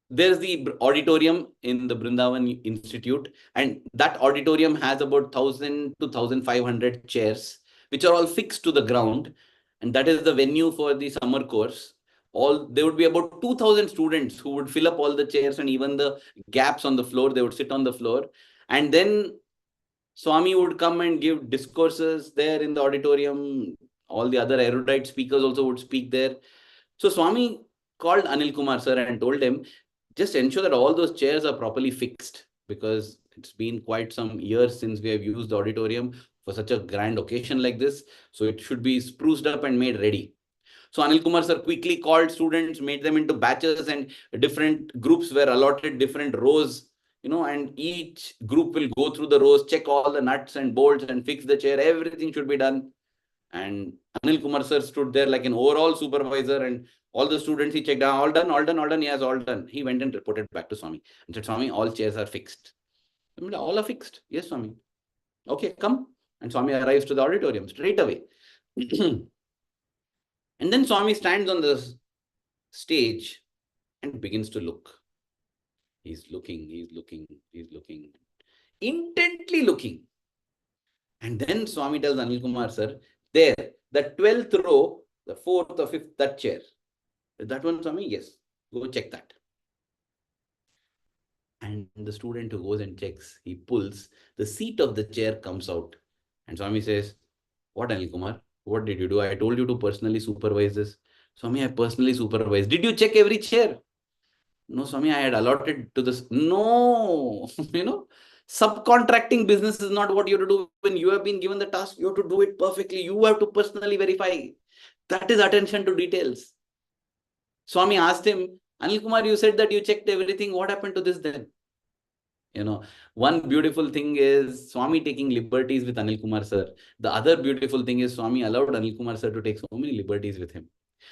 there's the auditorium in the Brindavan Institute, and that auditorium has about 1,000 to 1,500 chairs, which are all fixed to the ground. And that is the venue for the summer course. There would be about 2,000 students who would fill up all the chairs, and even the gaps on the floor, they would sit on the floor. And then Swami would come and give discourses there in the auditorium. All the other erudite speakers also would speak there. So Swami called Anil Kumar sir and told him, just ensure that all those chairs are properly fixed, because it's been quite some years since we have used the auditorium for such a grand occasion like this. So it should be spruced up and made ready. So Anil Kumar sir quickly called students, made them into batches, and different groups were allotted different rows, and each group will go through the rows, check all the nuts and bolts and fix the chair. Everything should be done. And Anil Kumar sir stood there like an overall supervisor, and all the students he checked down, all done, all done, all done. Yes, all done. He went and reported back to Swami and said, Swami, all chairs are fixed. All are fixed. Yes, Swami. Okay, come. And Swami arrives to the auditorium straight away. And then Swami stands on the stage and begins to look. He's looking, intently looking. And then Swami tells Anil Kumar sir, there, the 12th row, the 4th or 5th, that chair. Is that one, Swami? Yes. Go check that. And the student who goes and checks, he pulls, the seat of the chair comes out. And Swami says, what, Anil Kumar? What did you do? I told you to personally supervise this. Swami, I personally supervised. Did you check every chair? No, Swami, I had allotted to this. No, subcontracting business is not what you have to do. When you have been given the task, you have to do it perfectly. You have to personally verify. That is attention to details. Swami asked him, Anil Kumar, you said that you checked everything. What happened to this then? One beautiful thing is Swami taking liberties with Anil Kumar sir. The other beautiful thing is Swami allowed Anil Kumar sir to take so many liberties with him.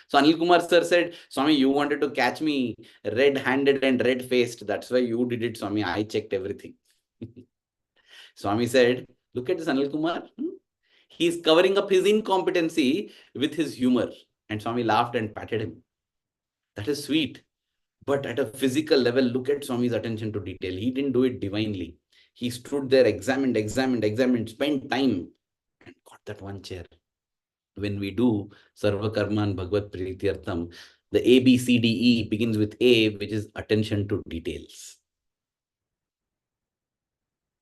So Anil Kumar sir said, Swami, you wanted to catch me red-handed and red-faced. That's why you did it, Swami. I checked everything. Swami said, look at this Anil Kumar. He's covering up his incompetency with his humor. And Swami laughed and patted him. That is sweet. But at a physical level, look at Swami's attention to detail. He didn't do it divinely. He stood there, examined, spent time, and got that one chair. When we do Sarva Karma and Bhagavad Prityartham, the A, B, C, D, E begins with A, which is attention to details.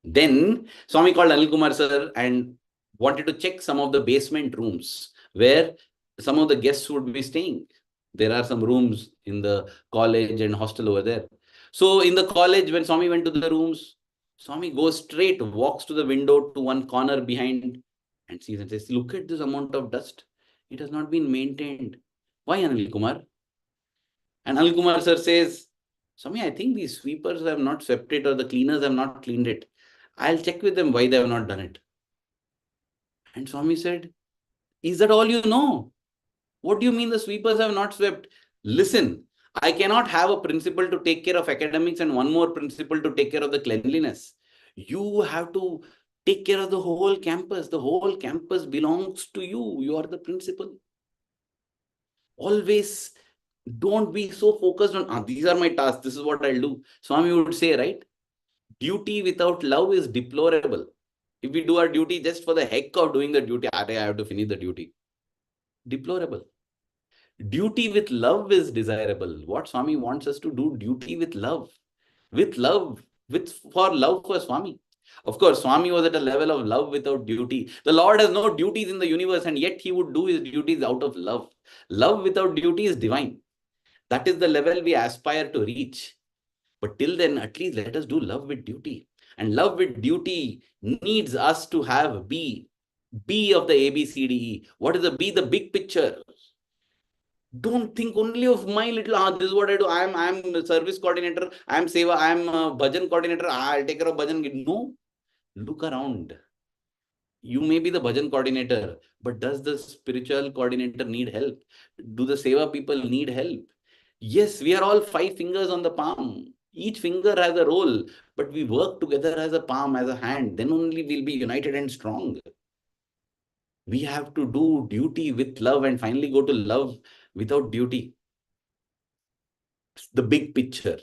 Then Swami called Anil Kumar sir and wanted to check some of the basement rooms where some of the guests would be staying. There are some rooms in the college and hostel over there. So in the college, when Swami went to the rooms, Swami goes straight, walks to the window to one corner behind and sees and says, look at this amount of dust. It has not been maintained. Why, Anil Kumar? And Anil Kumar sir says, Swami, I think these sweepers have not swept it or the cleaners have not cleaned it. I'll check with them why they have not done it. And Swami said, is that all you know? What do you mean the sweepers have not swept? Listen, I cannot have a principal to take care of academics and one more principal to take care of the cleanliness. You have to take care of the whole campus. The whole campus belongs to you. You are the principal. Always don't be so focused on, these are my tasks. This is what I'll do. Swami would say, right? Duty without love is deplorable. If we do our duty just for the heck of doing the duty, I have to finish the duty. Deplorable. Duty with love is desirable. What Swami wants us to do, duty with love. With love, for love for Swami. Of course, Swami was at a level of love without duty. The Lord has no duties in the universe, and yet he would do his duties out of love. Love without duty is divine. That is the level we aspire to reach. But till then, at least let us do love with duty. And love with duty needs us to have B of the ABCDE. What is the B? The big picture. Don't think only of my little, this is what I do. I'm a service coordinator. I'm Seva. I'm a bhajan coordinator. I'll take care of bhajan. No, look around. You may be the bhajan coordinator, but does the spiritual coordinator need help? Do the Seva people need help? Yes, we are all 5 fingers on the palm. Each finger has a role, but we work together as a palm, as a hand. Then only we'll be united and strong. We have to do duty with love and finally go to love without duty. The big picture.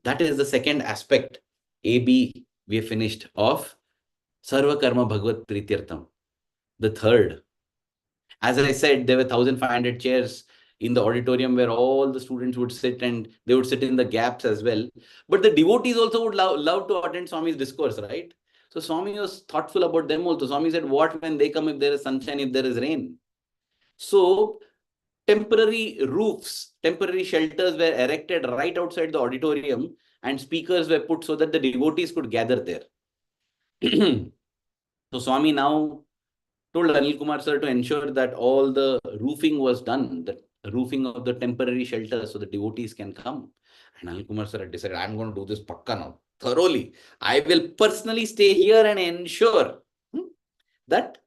That is the second aspect. AB, we have finished of Sarva Karma Bhagavat Prityartham. The third, as I said, there were 1,500 chairs in the auditorium where all the students would sit and they would sit in the gaps as well. But the devotees also would love to attend Swami's discourse, right? So Swami was thoughtful about them also. Swami said, what when they come if there is sunshine, if there is rain? So temporary roofs, temporary shelters were erected right outside the auditorium and speakers were put so that the devotees could gather there. So Swami now told Anil Kumar sir to ensure that all the roofing was done, the roofing of the temporary shelter so the devotees can come. And Anil Kumar sir had decided, I'm going to do this pakka now, thoroughly. I will personally stay here and ensure that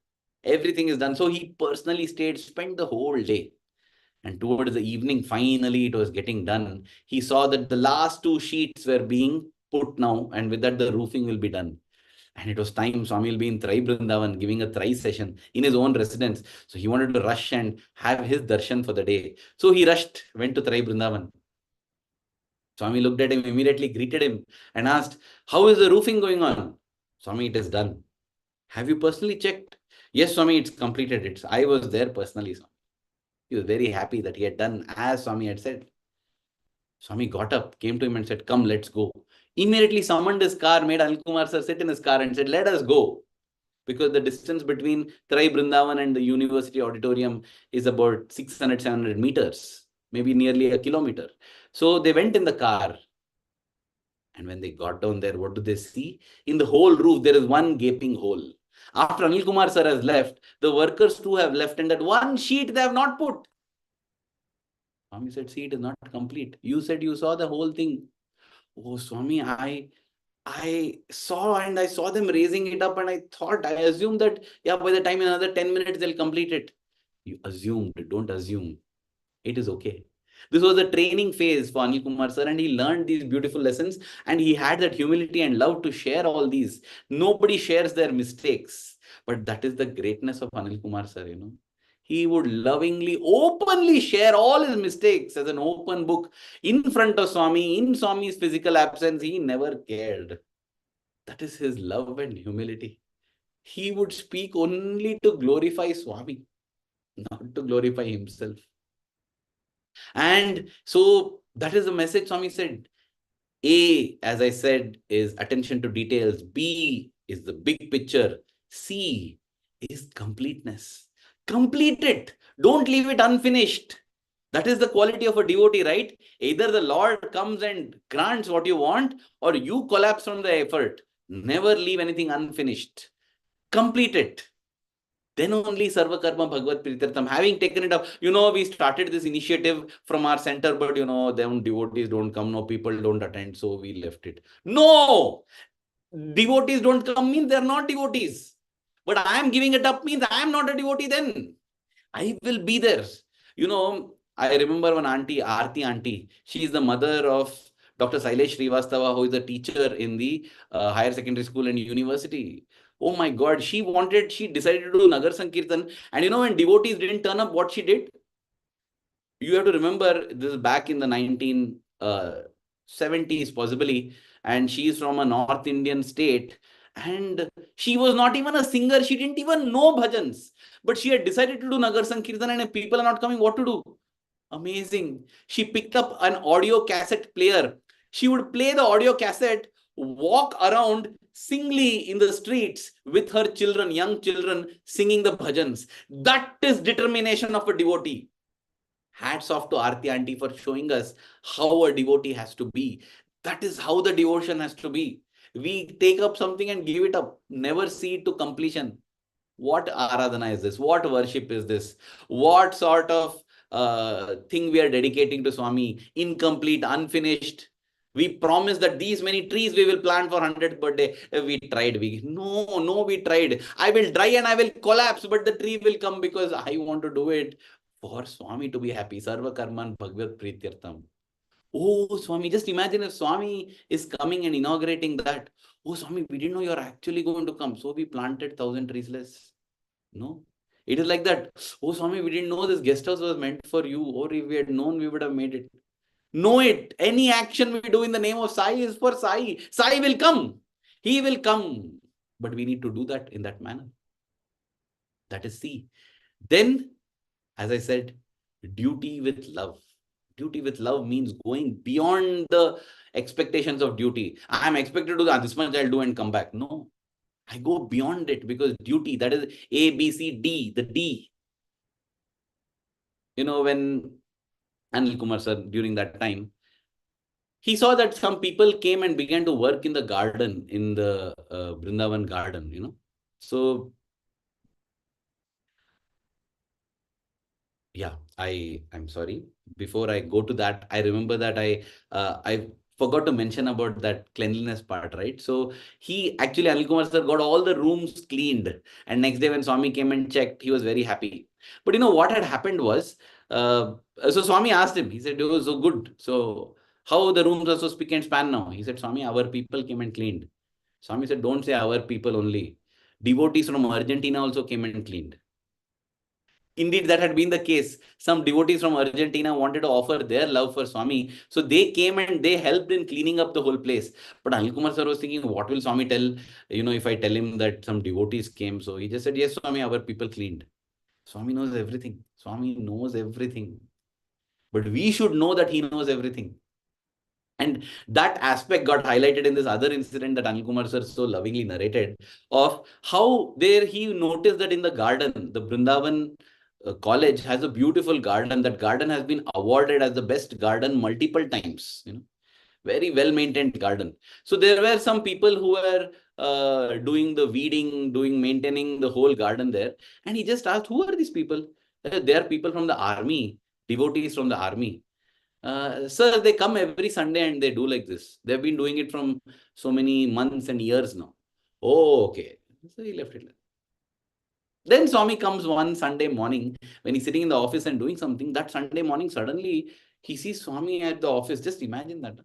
everything is done. So he personally stayed, spent the whole day. And towards the evening, finally, it was getting done. He saw that the last 2 sheets were being put now, and with that, the roofing will be done. And it was time. Swami will be in Trai Brindavan giving a Trai session in his own residence. So he wanted to rush and have his darshan for the day. So he rushed, went to Trai Brindavan. Swami looked at him, immediately greeted him and asked, how is the roofing going on? Swami, it is done. Have you personally checked? Yes, Swami, it's completed. I was there personally, Swami. He was very happy that he had done as Swami had said. Swami got up, came to him and said, come, let's go. Immediately summoned his car, made Anil Kumar sir sit in his car and said, let us go. Because the distance between Trai Brindavan and the university auditorium is about 600, 700 meters, maybe nearly a kilometer. So they went in the car. And when they got down there, what do they see? In the whole roof, there is one gaping hole. After Anil Kumar sir has left, the workers too have left, and that one sheet they have not put. Swami said, see, it is not complete. You said you saw the whole thing. Oh, Swami, I saw and I saw them raising it up and I assumed that, yeah, by the time in another 10 minutes, they'll complete it. You assumed, don't assume. It is okay. This was a training phase for Anil Kumar sir and he learned these beautiful lessons and he had that humility and love to share all these. Nobody shares their mistakes, but that is the greatness of Anil Kumar sir, He would lovingly, openly share all his mistakes as an open book in front of Swami, in Swami's physical absence. He never cared. That is his love and humility. He would speak only to glorify Swami, not to glorify himself. And so that is the message Swami said. A, as I said, is attention to details. B is the big picture. C is completeness. Complete it. Don't leave it unfinished. That is the quality of a devotee, right? Either the Lord comes and grants what you want, or you collapse from the effort. Never leave anything unfinished. Complete it. Then only Sarva Karma Bhagavad Pritartham. Having taken it up, we started this initiative from our center, but them devotees don't come, no people don't attend, so we left it. No! Devotees don't come means they're not devotees. But I am giving it up means I am not a devotee then. I will be there. I remember one auntie, Aarti auntie. She is the mother of Dr. Sailesh Srivastava, who is a teacher in the higher secondary school and university. Oh my God, she decided to do Nagar Sankirtan. And when devotees didn't turn up, what she did? You have to remember, this is back in the 1970s, possibly. And she is from a North Indian state. And she was not even a singer. She didn't even know bhajans. But she had decided to do Nagar Sankirtan, and if people are not coming, what to do? Amazing. She picked up an audio cassette player. She would play the audio cassette, walk around singly in the streets with her children, young children, singing the bhajans. That is determination of a devotee. Hats off to Aarti auntie for showing us how a devotee has to be. That is how the devotion has to be. We take up something and give it up. Never see it to completion. What aradhana is this? What worship is this? What sort of thing we are dedicating to Swami? Incomplete, unfinished. We promised that these many trees we will plant for 100th birthday. We tried. No, we tried. I will dry and I will collapse, but the tree will come because I want to do it for Swami to be happy. Sarva Karman Bhagavad Prityartham. Oh, Swami, just imagine if Swami is coming and inaugurating that. Oh, Swami, we didn't know you're actually going to come. So we planted 1,000 trees less. No. It is like that. Oh, Swami, we didn't know this guest house was meant for you. Or if we had known, we would have made it. Know it. Any action we do in the name of Sai is for Sai. Sai will come. He will come. But we need to do that in that manner. That is C. Then, as I said, duty with love. Duty with love means going beyond the expectations of duty. I am expected to do this much, I'll do and come back. No, I go beyond it, because duty, that is A, B, C, D, the D. When Anil Kumar sir, during that time, he saw that some people came and began to work in the garden, in the Vrindavan garden, So, yeah, I'm sorry. Before I go to that, I remember that I forgot to mention about that cleanliness part, right? So Anil Kumar sir got all the rooms cleaned, and next day when Swami came and checked, he was very happy. But what had happened was, so Swami asked him, he said, oh, so good. So how the rooms are so spick and span now? He said, Swami, our people came and cleaned. Swami said, don't say our people only. Devotees from Argentina also came and cleaned. Indeed, that had been the case. Some devotees from Argentina wanted to offer their love for Swami. So they came and they helped in cleaning up the whole place. But Anil Kumar sir was thinking, what will Swami tell, if I tell him that some devotees came? So he just said, yes, Swami, our people cleaned. Swami knows everything. Swami knows everything. But we should know that he knows everything. And that aspect got highlighted in this other incident that Anil Kumar sir so lovingly narrated, of how there he noticed that in the garden, the Vrindavan college has a beautiful garden. That garden has been awarded as the best garden multiple times. Very well maintained garden. So there were some people who were doing the weeding, maintaining the whole garden there. And he just asked, who are these people? They are people from the army, devotees from the army. Sir, they come every Sunday and they do like this. They've been doing it from so many months and years now. Oh, okay. So he left it. Then Swami comes one Sunday morning when he's sitting in the office and doing something. That Sunday morning, suddenly he sees Swami at the office. Just imagine that.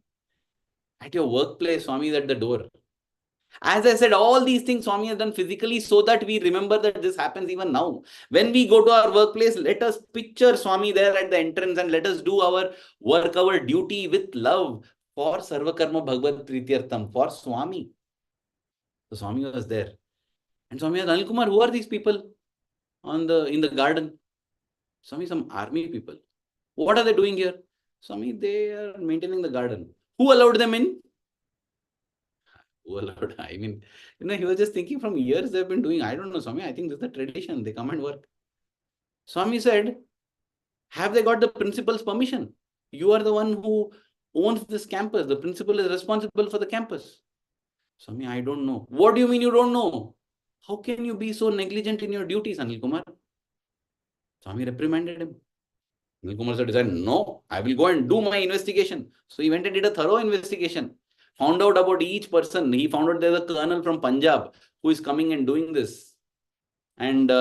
At your workplace, Swami is at the door. As I said, all these things Swami has done physically so that we remember that this happens even now. When we go to our workplace, let us picture Swami there at the entrance and let us do our work, our duty with love for Sarva Karma Bhagavad Prityartham, for Swami. So Swami was there. And Swami asked, Anil Kumar, who are these people in the garden? Swami, some army people. What are they doing here? Swami, they are maintaining the garden. Who allowed them in? Oh Lord, I mean, he was just thinking from years they've been doing, I don't know, Swami, I think this is the tradition. They come and work. Swami said, have they got the principal's permission? You are the one who owns this campus. The principal is responsible for the campus. Swami, I don't know. What do you mean you don't know? How can you be so negligent in your duties, Anil Kumar? Swami reprimanded him. Anil Kumar said, no, I will go and do my investigation. So he went and did a thorough investigation. Found out about each person. He found out there's a colonel from Punjab who is coming and doing this. And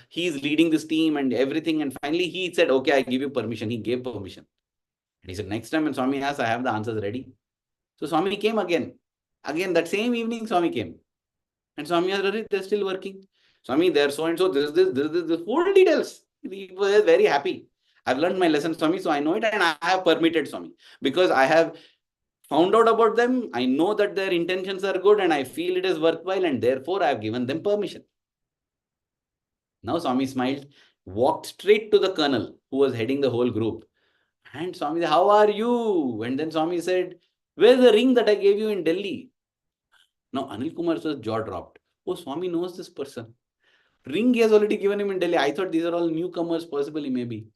he's leading this team and everything. And finally he said, okay, I give you permission. He gave permission. And he said, next time when Swami asks, I have the answers ready. So Swami came again. Again, that same evening, Swami came. And Swami asked, they're still working. Swami, they're so and so, this, full details. He was very happy. I've learned my lesson, Swami, so I know it and I have permitted, Swami. Because I have found out about them, I know that their intentions are good and I feel it is worthwhile and therefore I have given them permission. Now Swami smiled, walked straight to the colonel who was heading the whole group. And Swami said, how are you? And then Swami said, where's the ring that I gave you in Delhi? Now Anil Kumar's jaw dropped. Oh, Swami knows this person. Ring he has already given him in Delhi. I thought these are all newcomers, possibly, maybe.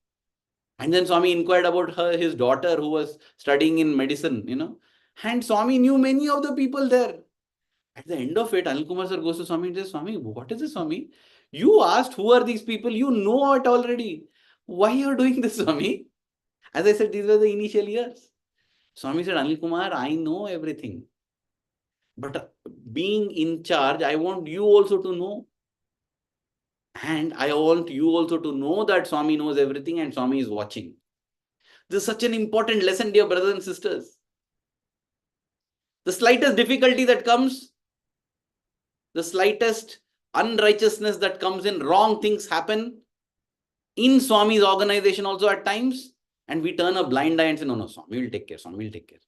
And then Swami inquired about his daughter who was studying in medicine, And Swami knew many of the people there. At the end of it, Anil Kumar sir goes to Swami and says, Swami, what is this, Swami? You asked who are these people? You know it already. Why are you doing this, Swami? As I said, these were the initial years. Swami said, Anil Kumar, I know everything. But being in charge, I want you also to know. And I want you also to know that Swami knows everything and Swami is watching. This is such an important lesson, dear brothers and sisters. The slightest difficulty that comes, the slightest unrighteousness that comes in, wrong things happen in Swami's organization also at times, and we turn a blind eye and say, no, Swami will take care, Swami will take care.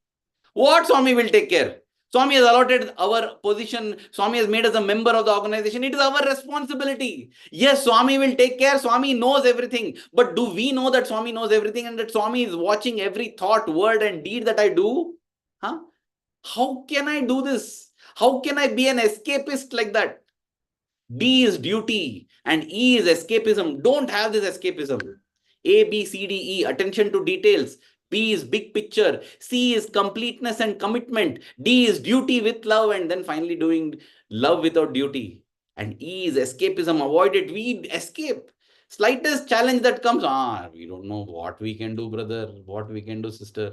What Swami will take care? Swami has allotted our position. Swami has made us a member of the organization. It is our responsibility. Yes, Swami will take care. Swami knows everything. But do we know that Swami knows everything and that Swami is watching every thought, word and deed that I do? How can I do this? How can I be an escapist like that? D is duty and E is escapism. Don't have this escapism. A, B, C, D, E, attention to details. B is big picture. C is completeness and commitment. D is duty with love and then finally doing love without duty. And E is escapism. Avoid it. We escape. Slightest challenge that comes, we don't know what we can do, brother. What we can do, sister.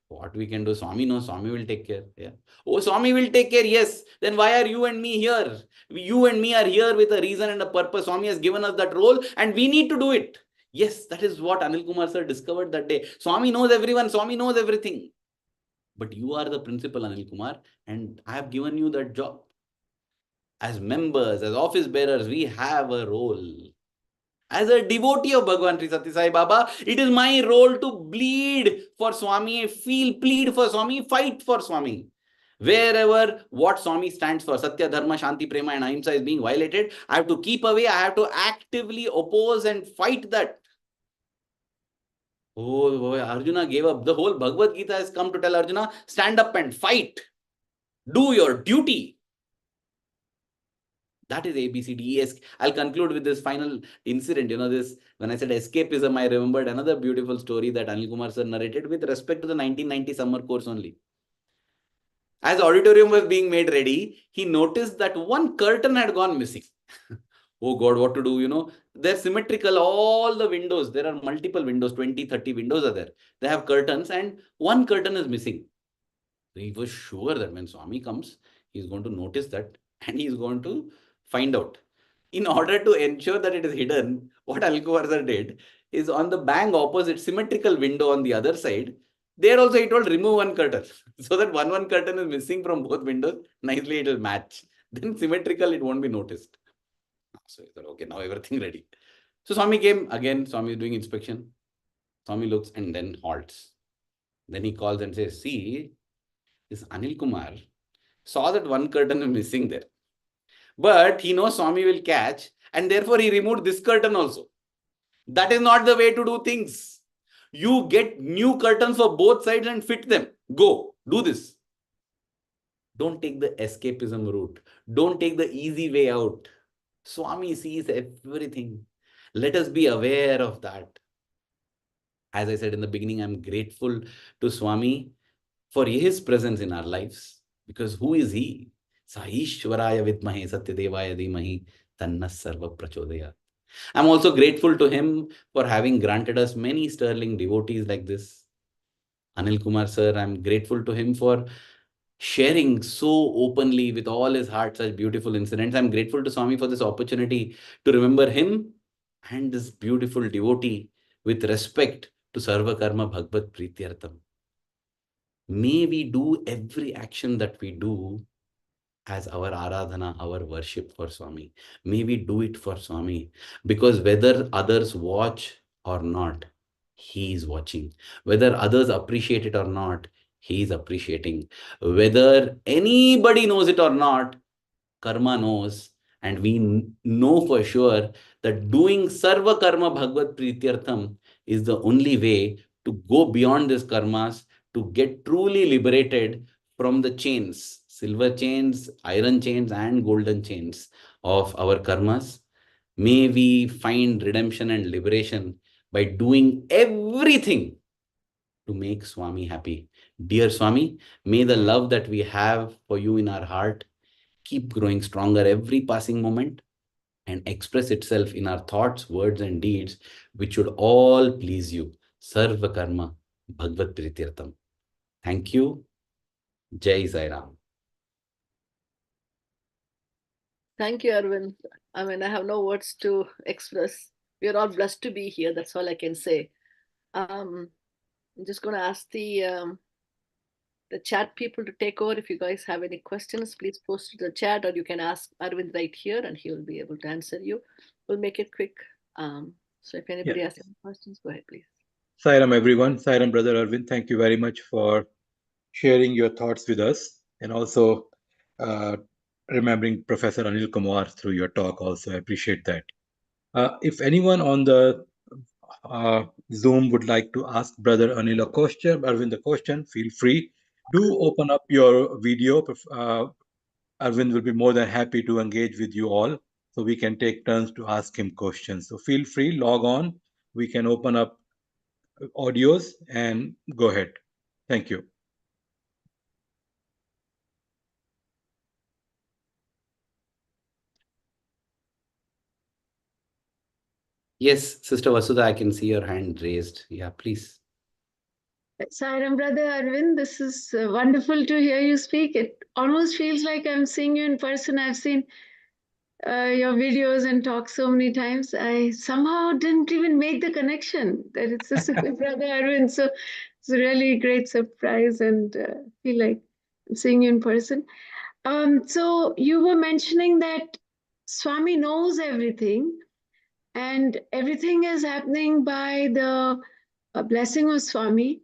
What we can do, Swami knows, Swami will take care. Yeah. Oh, Swami will take care. Yes. Then why are you and me here? You and me are here with a reason and a purpose. Swami has given us that role and we need to do it. Yes, that is what Anil Kumar sir discovered that day. Swami knows everyone. Swami knows everything. But you are the principal, Anil Kumar, and I have given you that job. As members, as office bearers, we have a role. As a devotee of Bhagwan Sri Satya Sai Baba, it is my role to bleed for Swami, plead for Swami, fight for Swami. Wherever what Swami stands for, Satya, Dharma, Shanti, Prema and Ahimsa is being violated, I have to keep away, I have to actively oppose and fight that. Oh, Arjuna gave up. The whole Bhagavad Gita has come to tell Arjuna, stand up and fight. Do your duty. That is ABCDES. I'll conclude with this final incident. This when I said escapism, I remembered another beautiful story that Anil Kumar sir narrated with respect to the 1990 summer course only. As auditorium was being made ready, he noticed that one curtain had gone missing. Oh God, what to do? They're symmetrical, all the windows. There are multiple windows, 20, 30 windows are there. They have curtains and one curtain is missing. So he was sure that when Swami comes, he's going to notice that and he's going to find out. In order to ensure that it is hidden, what Anil Kumar sir did is on the bank opposite, symmetrical window on the other side, there also he told remove one curtain so that one curtain is missing from both windows. Nicely it will match. Then symmetrical, it won't be noticed. So he thought, okay, now everything ready. So Swami came again. Swami is doing inspection. Swami looks and then halts. Then he calls and says, see, this Anil Kumar saw that one curtain is missing there. But he knows Swami will catch and therefore he removed this curtain also. That is not the way to do things. You get new curtains for both sides and fit them. Go, do this. Don't take the escapism route. Don't take the easy way out. Swami sees everything. Let us be aware of that. As I said in the beginning, I'm grateful to Swami for his presence in our lives. Because who is he? Saishwaraya vidmahe satyadevaya dhimahi tanna sarva prachodayat. I'm also grateful to him for having granted us many sterling devotees like this. Anil Kumar sir, I'm grateful to him for sharing so openly with all his heart such beautiful incidents. I'm grateful to Swami for this opportunity to remember him and this beautiful devotee with respect to Sarva Karma Bhagavad Prityartham. May we do every action that we do as our aradhana, our worship for Swami. May we do it for Swami, because whether others watch or not, he is watching. Whether others appreciate it or not, he is appreciating. Whether anybody knows it or not, karma knows, and we know for sure that doing sarva karma bhagavad prityartham is the only way to go beyond these karmas, to get truly liberated from the chains, silver chains, iron chains, and golden chains of our karmas. May we find redemption and liberation by doing everything to make Swami happy. Dear Swami, may the love that we have for you in our heart keep growing stronger every passing moment and express itself in our thoughts, words, and deeds, which should all please you. Sarva Karma Bhagavad Prityartham. Thank you. Jai Sai Ram. Thank you, Aravind. I mean, I have no words to express. We are all blessed to be here. That's all I can say. I'm just going to ask the chat people to take over. If you guys have any questions, please post it in the chat, or you can ask Aravind right here and he will be able to answer you. We'll make it quick. So if anybody has any questions, go ahead, please. Sairam, everyone. Sairam, Brother Aravind. Thank you very much for sharing your thoughts with us, and also remembering Professor Anil Kumar through your talk also. I appreciate that. If anyone on the Zoom would like to ask Brother Anil a question, Aravind a question, feel free. Do open up your video. Aravind will be more than happy to engage with you all, so we can take turns to ask him questions. So feel free, log on. We can open up audios and go ahead. Thank you. Yes, Sister Vasudha, I can see your hand raised. Yeah, please. Sairam, Brother Aravind, this is wonderful to hear you speak. It almost feels like I'm seeing you in person. I've seen your videos and talks so many times. I somehow didn't even make the connection that it's Brother Aravind. So it's a really great surprise, and feel like I'm seeing you in person. So you were mentioning that Swami knows everything, and everything is happening by the blessing of Swami.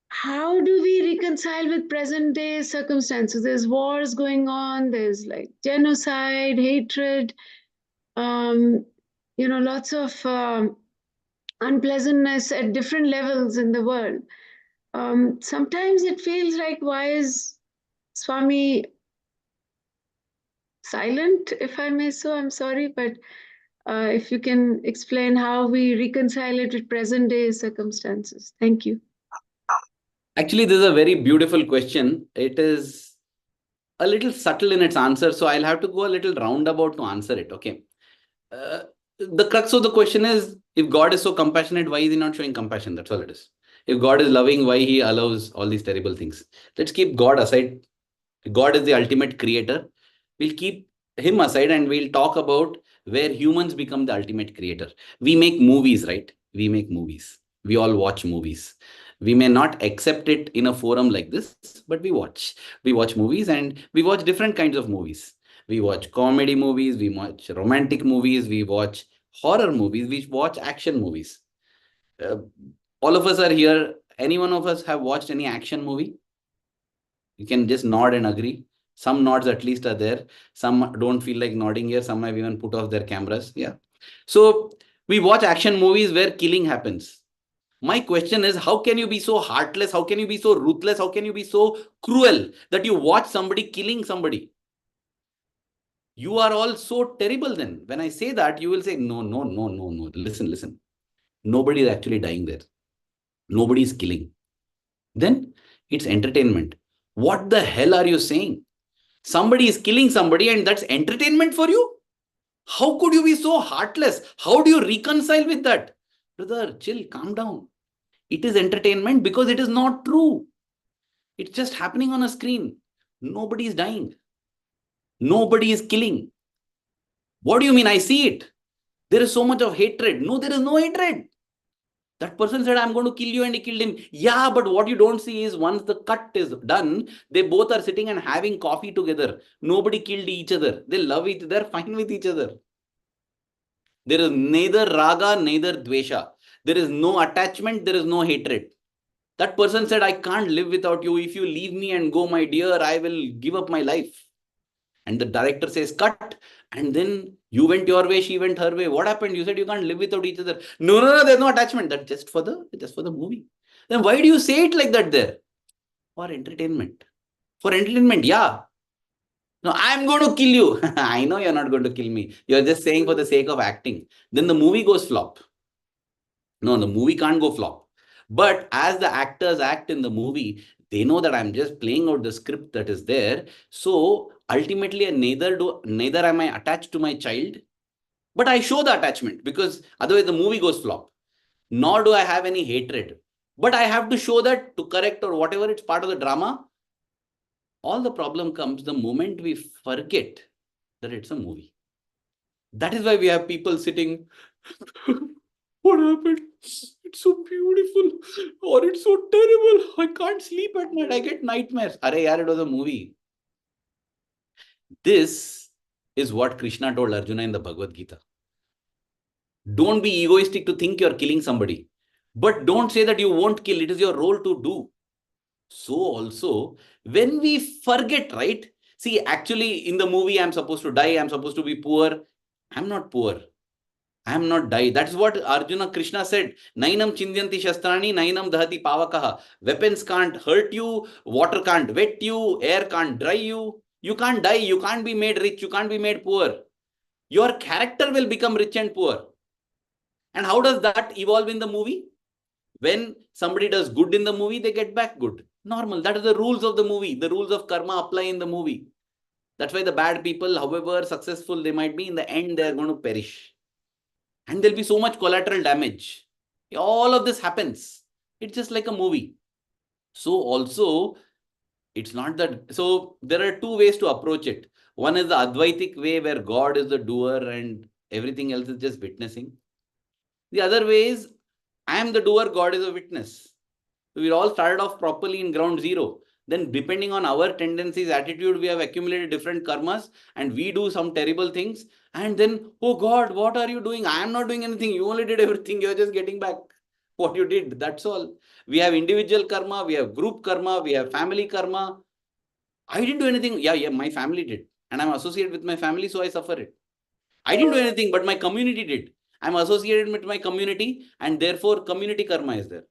How do we reconcile with present day circumstances? There's wars going on, there's like genocide, hatred, lots of unpleasantness at different levels in the world. Sometimes it feels like, why is Swami silent, if I may so? I'm sorry, but if you can explain how we reconcile it with present day circumstances. Thank you. Actually, this is a very beautiful question. It is a little subtle in its answer, so I'll have to go a little roundabout to answer it. Okay. The crux of the question is, if God is so compassionate, why is he not showing compassion? That's all it is. If God is loving, why he allows all these terrible things? Let's keep God aside. God is the ultimate creator. We'll keep him aside and we'll talk about where humans become the ultimate creator. We make movies, right? We make movies. We all watch movies. We may not accept it in a forum like this, but we watch. We watch movies, and we watch different kinds of movies. We watch comedy movies, we watch romantic movies, we watch horror movies, we watch action movies. All of us are here. Any one of us have watched any action movie? You can just nod and agree. Some nods at least are there. Some don't feel like nodding here. Some have even put off their cameras. Yeah. So we watch action movies where killing happens. My question is, how can you be so heartless? How can you be so ruthless? How can you be so cruel that you watch somebody killing somebody? You are all so terrible then. When I say that, you will say, no, no, no, no, no. Listen, listen. Nobody is actually dying there. Nobody is killing. Then it's entertainment. What the hell are you saying? Somebody is killing somebody and that's entertainment for you? How could you be so heartless? How do you reconcile with that? Brother, chill, calm down. It is entertainment because it is not true. It's just happening on a screen. Nobody is dying. Nobody is killing. What do you mean? I see it. There is so much of hatred. No, there is no hatred. That person said, I'm going to kill you, and he killed him. Yeah, but what you don't see is once the cut is done, they both are sitting and having coffee together. Nobody killed each other. They love each other. They're fine with each other. There is neither raga, neither dvesha. There is no attachment. There is no hatred. That person said, I can't live without you. If you leave me and go, my dear, I will give up my life. And the director says, cut. And then you went your way, she went her way. What happened? You said you can't live without each other. No, no, no, there's no attachment. That's just for the movie. Then why do you say it like that there? For entertainment. For entertainment, yeah. No, I'm going to kill you. I know you're not going to kill me. You're just saying for the sake of acting. Then the movie goes flop. No, the movie can't go flop. But as the actors act in the movie, they know that I'm just playing out the script that is there. So ultimately, neither am I attached to my child, but I show the attachment because otherwise the movie goes flop. Nor do I have any hatred. But I have to show that to correct or whatever, it's part of the drama. All the problem comes the moment we forget that it's a movie. That is why we have people sitting. What happened? It's so beautiful. Or it's so terrible. I can't sleep at night. I get nightmares. Arey yaar, it was a movie. This is what Krishna told Arjuna in the Bhagavad Gita. Don't be egoistic to think you're killing somebody. But don't say that you won't kill. It is your role to do. So also, when we forget, right? See, actually, in the movie, I'm supposed to die. I'm supposed to be poor. I'm not poor. I am not die. That's what Arjuna Krishna said. Nainam chindyanti shastrani, nainam dahati pavakaha. Weapons can't hurt you. Water can't wet you. Air can't dry you. You can't die. You can't be made rich. You can't be made poor. Your character will become rich and poor. And how does that evolve in the movie? When somebody does good in the movie, they get back good. Normal. That is the rules of the movie. The rules of karma apply in the movie. That's why the bad people, however successful they might be, in the end, they are going to perish. And there'll be so much collateral damage. All of this happens. It's just like a movie. So also, it's not that. So there are two ways to approach it. One is the Advaitic way where God is the doer and everything else is just witnessing. The other way is I am the doer, God is a witness. So we all started off properly in ground zero. Then depending on our tendencies, attitude, we have accumulated different karmas and we do some terrible things. And then, oh God, what are you doing? I am not doing anything. You only did everything. You're just getting back what you did. That's all. We have individual karma. We have group karma. We have family karma. I didn't do anything. Yeah, my family did. And I'm associated with my family, so I suffer it. I didn't do anything, but my community did. I'm associated with my community and therefore community karma is there.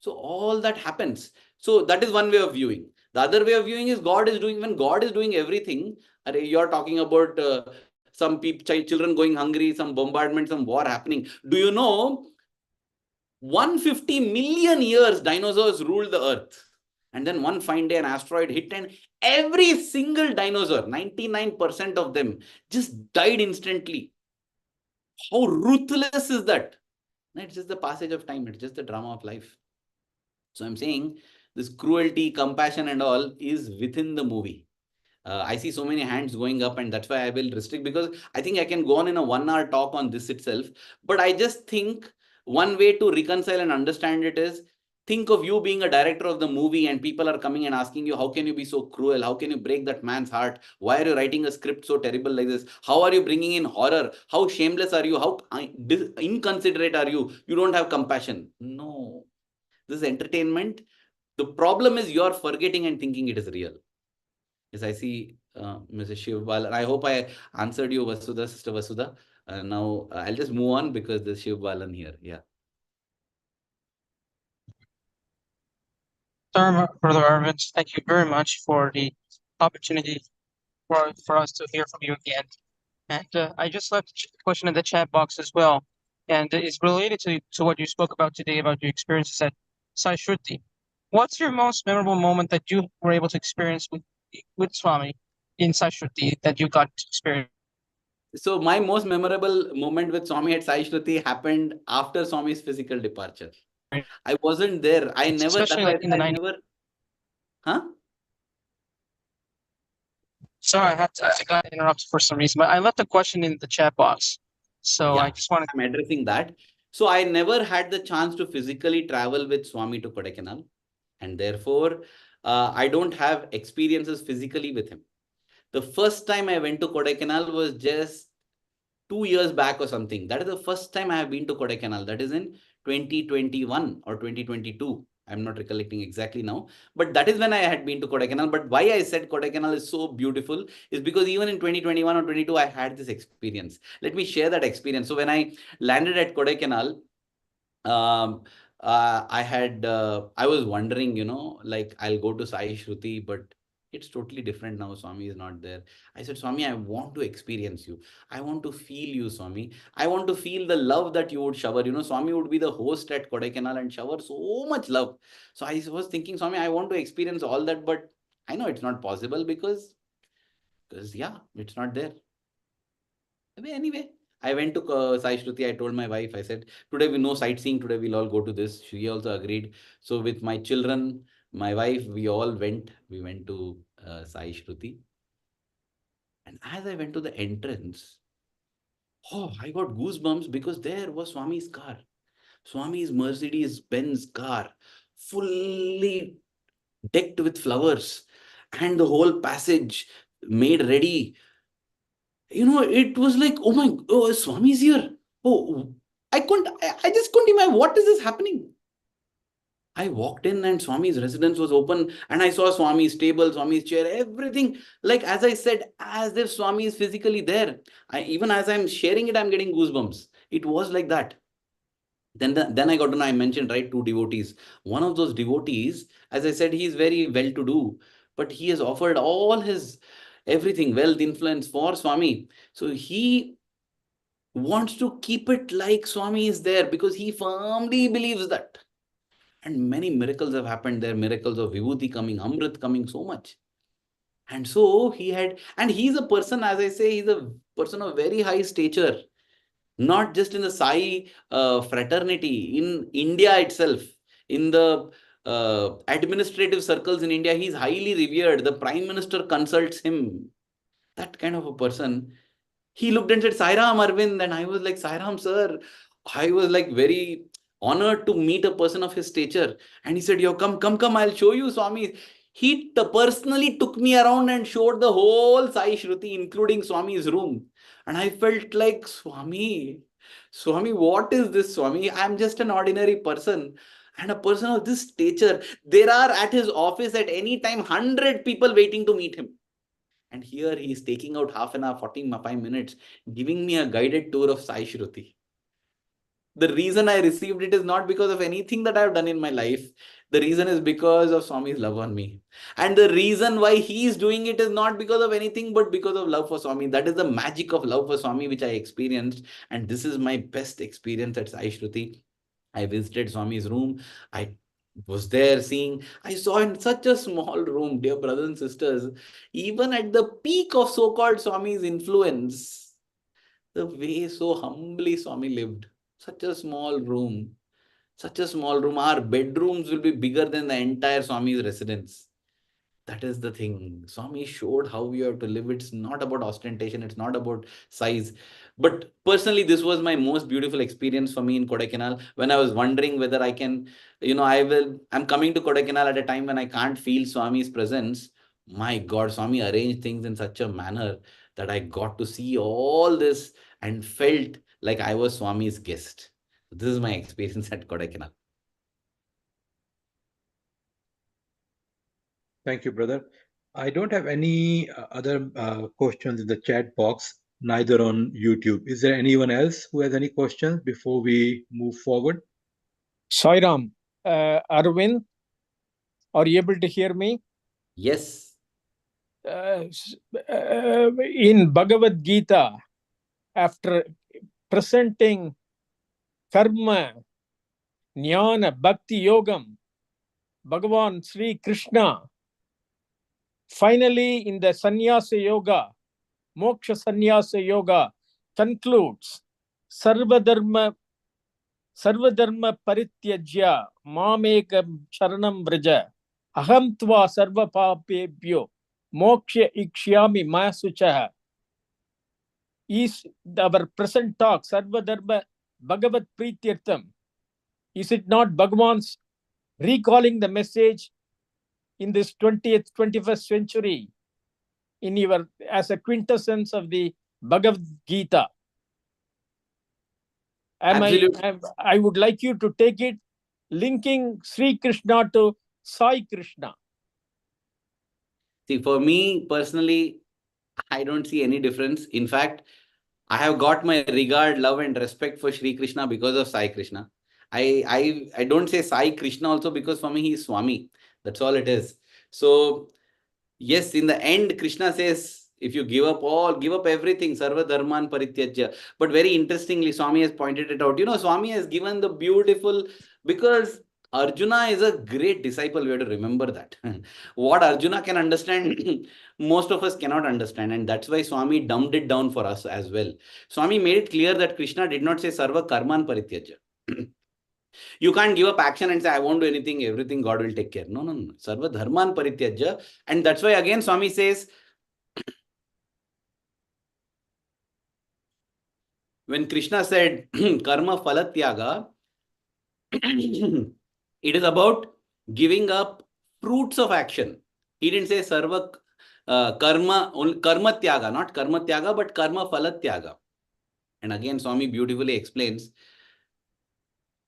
So all that happens. So that is one way of viewing. The other way of viewing is God is doing, when God is doing everything, you're talking about some children going hungry, some bombardment, some war happening. Do you know 150 million years dinosaurs ruled the earth? And then one fine day an asteroid hit and every single dinosaur, 99% of them, just died instantly. How ruthless is that? It's just the passage of time. It's just the drama of life. So I'm saying this cruelty, compassion and all is within the movie. I see so many hands going up and that's why I will restrict, because I think I can go on in a 1 hour talk on this itself. But I just think one way to reconcile and understand it is, think of you being a director of the movie and people are coming and asking you, how can you be so cruel? How can you break that man's heart? Why are you writing a script so terrible like this? How are you bringing in horror? How shameless are you? How inconsiderate are you? You don't have compassion. No. This is entertainment. The problem is you're forgetting and thinking it is real. Yes, I see Mrs. Shivbalan. I hope I answered you, Vasudha, Sister Vasudha. Now I'll just move on because there's Shivbalan here. Yeah. Brother Aravind, thank you very much for the opportunity for us to hear from you again. And I just left a question in the chat box as well. And it's related to what you spoke about today about your experiences at Sai Shruti. What's your most memorable moment that you were able to experience with Swami in Sai Shruti that you got to experience? So my most memorable moment with Swami at Sai Shruti happened after Swami's physical departure. I wasn't there. I never, Especially like in the 90s. Huh? Sorry, I got interrupted for some reason, but I left a question in the chat box. So Yeah, I just wanted I'm addressing that. So I never had the chance to physically travel with Swami to Kodaikanal. And therefore, I don't have experiences physically with him. The first time I went to Kodaikanal was just 2 years back or something. That is the first time I have been to Kodaikanal. That is in 2021 or 2022. I'm not recollecting exactly now, but that is when I had been to Kodaikanal. But why I said Kodaikanal is so beautiful is because even in 2021 or 22, I had this experience. Let me share that experience. So when I landed at Kodaikanal, um, I was wondering, like I'll go to Sai Shruti, but it's totally different now. Swami is not there. I said, Swami, I want to experience you. I want to feel you, Swami. I want to feel the love that you would shower. Swami would be the host at Kodaikanal and shower so much love. So I was thinking, Swami, I want to experience all that, but I know it's not possible because yeah, it's not there. Anyway, I went to Sai Shruti. I told my wife, I said, today we know sightseeing. Today we'll all go to this. She also agreed. So with my children, my wife, we all went. We went to Sai Shruti. And as I went to the entrance, I got goosebumps because there was Swami's car. Swami's Mercedes Benz car, fully decked with flowers, and the whole passage made ready. It was like, oh, Swami's here. Oh, I just couldn't imagine what is this happening. I walked in and Swami's residence was open and I saw Swami's table, Swami's chair, everything. Like, as I said, as if Swami is physically there. Even as I'm sharing it, I'm getting goosebumps. It was like that. Then I got to know, I mentioned, right, two devotees. One of those devotees, as I said, he is very well-to-do, but he has offered all his everything, wealth, influence for Swami. So he wants to keep it like Swami is there because he firmly believes that. And many miracles have happened there, miracles of Vibhuti coming, Amrit coming, so much. And so he's a person, as I say, he's a person of very high stature, not just in the Sai fraternity, in India itself, in the administrative circles in India, he's highly revered. The Prime Minister consults him. That kind of a person. He looked and said, Sairam Arvind. And I was like, Sairam, sir. I was like very honored to meet a person of his stature. And he said, yo, come, I'll show you, Swami. He personally took me around and showed the whole Sai Shruti, including Swami's room. And I felt like, Swami, what is this, Swami? I'm just an ordinary person. And a person of this stature, there are at his office at any time 100 people waiting to meet him. And here he is taking out half an hour, 45 minutes, giving me a guided tour of Sai Shruti. The reason I received it is not because of anything that I've done in my life. The reason is because of Swami's love on me. And the reason why he is doing it is not because of anything, but because of love for Swami. That is the magic of love for Swami, which I experienced. And this is my best experience at Sai Shruti. I visited Swami's room. I was there seeing, I saw in such a small room, dear brothers and sisters, even at the peak of so-called Swami's influence, the way so humbly Swami lived. Such a small room. Such a small room. Our bedrooms will be bigger than the entire Swami's residence. That is the thing. Swami showed how we have to live. It's not about ostentation. It's not about size. But personally, this was my most beautiful experience for me in Kodaikanal. When I was wondering whether I can, I'm coming to Kodaikanal at a time when I can't feel Swami's presence. My God, Swami arranged things in such a manner that I got to see all this and felt like I was Swami's guest. This is my experience at Kodaikanal. Thank you, brother. I don't have any other questions in the chat box, neither on YouTube. Is there anyone else who has any questions before we move forward? Sairam, Arvind, Are you able to hear me? Yes. In Bhagavad Gita, after presenting karma, jnana, bhakti, yogam, Bhagavan Sri Krishna, finally in the sannyasa yoga, moksha sannyasa yoga, concludes sarvadharma parityajya mamekam charanam vraja aham tva sarva papebhyo moksha ikshyami masuchaha. Is our present talk sarvadharma bhagavat prityartham? Is it not Bhagavan's recalling the message in this 20th, 21st century in your as a quintessence of the Bhagavad Gita? Absolutely. I would like you to take it, linking Sri Krishna to Sai Krishna. See, for me personally, I don't see any difference. In fact, I have got my regard, love, and respect for Sri Krishna because of Sai Krishna. I don't say Sai Krishna also because for me he is Swami. That's all it is. So yes, in the end, Krishna says, if you give up all, give up everything, sarva dharman parityajya. But very interestingly, Swami has pointed it out. You know, Swami has given the beautiful, because Arjuna is a great disciple. We have to remember that. What Arjuna can understand, most of us cannot understand. And that's why Swami dumbed it down for us as well. Swami made it clear that Krishna did not say sarva karman parityajya. You can't give up action and say, I won't do anything, everything God will take care. No, no, no. Sarva dharman parityajya. And that's why again Swami says, when Krishna said karma phalatyaga, it is about giving up fruits of action. He didn't say sarva karma tyaga, not karma tyaga, but karma phalatyaga. And again, Swami beautifully explains,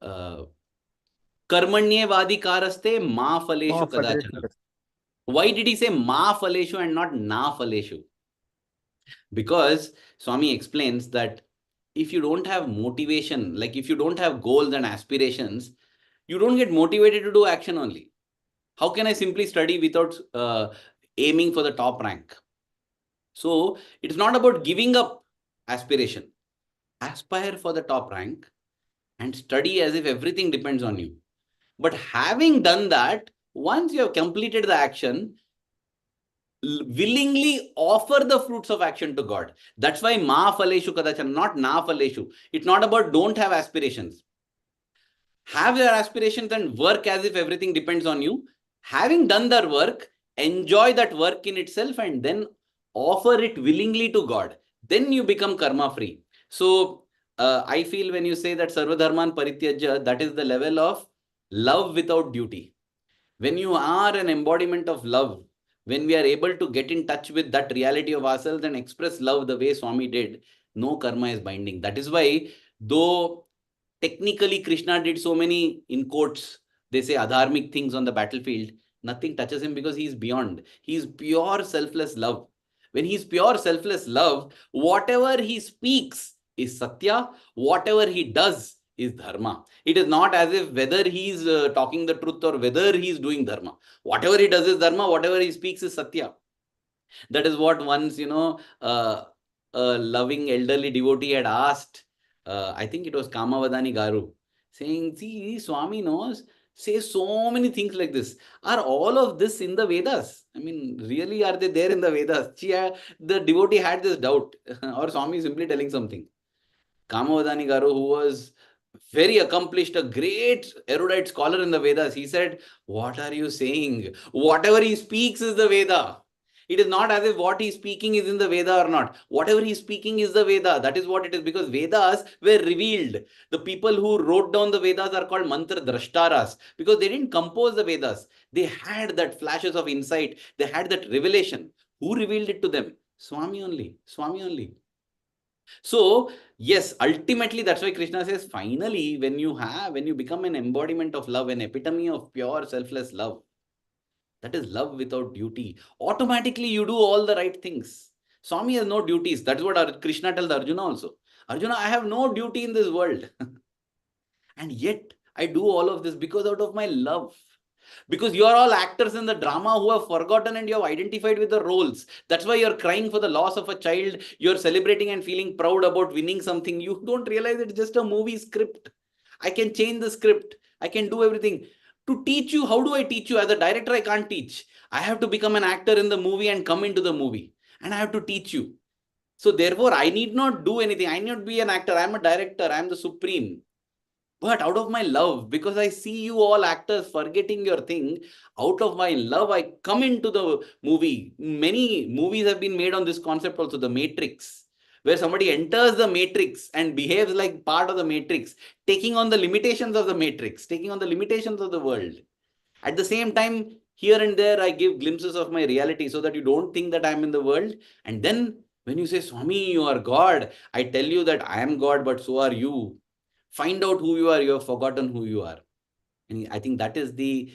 karmanyevadikaraste ma phaleshu kadachana. Why did he say ma phaleshu and not na phaleshu? Because Swami explains that if you don't have motivation, like if you don't have goals and aspirations, you don't get motivated to do action only. How can I simply study without aiming for the top rank? So it's not about giving up aspiration. Aspire for the top rank and study as if everything depends on you. But having done that, once you have completed the action, willingly offer the fruits of action to God. That's why ma phaleshu kadachana, not na phaleshu. It's not about don't have aspirations. Have your aspirations and work as if everything depends on you. Having done that work, enjoy that work in itself and then offer it willingly to God. Then you become karma free. So I feel when you say that sarvadharman parityajya, that is the level of love without duty. When you are an embodiment of love, when we are able to get in touch with that reality of ourselves and express love the way Swami did, no karma is binding. That is why, though technically Krishna did so many, in quotes, they say adharmic things on the battlefield, nothing touches him because he is beyond. He is pure selfless love. When he is pure selfless love, whatever he speaks is satya, whatever he does is dharma. It is not as if whether he is talking the truth or whether he is doing dharma. Whatever he does is dharma, whatever he speaks is satya. That is what once, a loving elderly devotee had asked, I think it was Kamavadani Garu, saying, see, Swami knows, says so many things like this. Are all of this in the Vedas? I mean, really, are they there in the Vedas? The devotee had this doubt, or Swami is simply telling something. Kamavadani Garu, who was very accomplished, a great erudite scholar in the Vedas, he said, what are you saying? Whatever he speaks is the Veda. It is not as if what he is speaking is in the Veda or not. Whatever he is speaking is the Veda. That is what it is, because Vedas were revealed. The people who wrote down the Vedas are called mantra drashtaras, because they didn't compose the Vedas. They had that flashes of insight. They had that revelation. Who revealed it to them? Swami only. Swami only. So yes, ultimately that's why Krishna says, finally, when you become an embodiment of love, an epitome of pure selfless love, that is love without duty, automatically you do all the right things. Swami has no duties. That's what Krishna tells Arjuna also. Arjuna, I have no duty in this world. And yet I do all of this because out of my love. Because you are all actors in the drama who have forgotten and you have identified with the roles. That's why you're crying for the loss of a child. You're celebrating and feeling proud about winning something. You don't realize it's just a movie script. I can change the script. I can do everything. To teach you, how do I teach you? As a director, I can't teach. I have to become an actor in the movie and come into the movie. And I have to teach you. So therefore, I need not do anything. I need not be an actor. I'm a director. I'm the supreme. But out of my love, because I see you all actors forgetting your thing, out of my love, I come into the movie. Many movies have been made on this concept also, the Matrix, where somebody enters the Matrix and behaves like part of the Matrix, taking on the limitations of the Matrix, taking on the limitations of the world. At the same time, here and there, I give glimpses of my reality so that you don't think that I'm in the world. And then when you say, Swami, you are God, I tell you that I am God, but so are you. Find out who you are. You have forgotten who you are. And I think that is the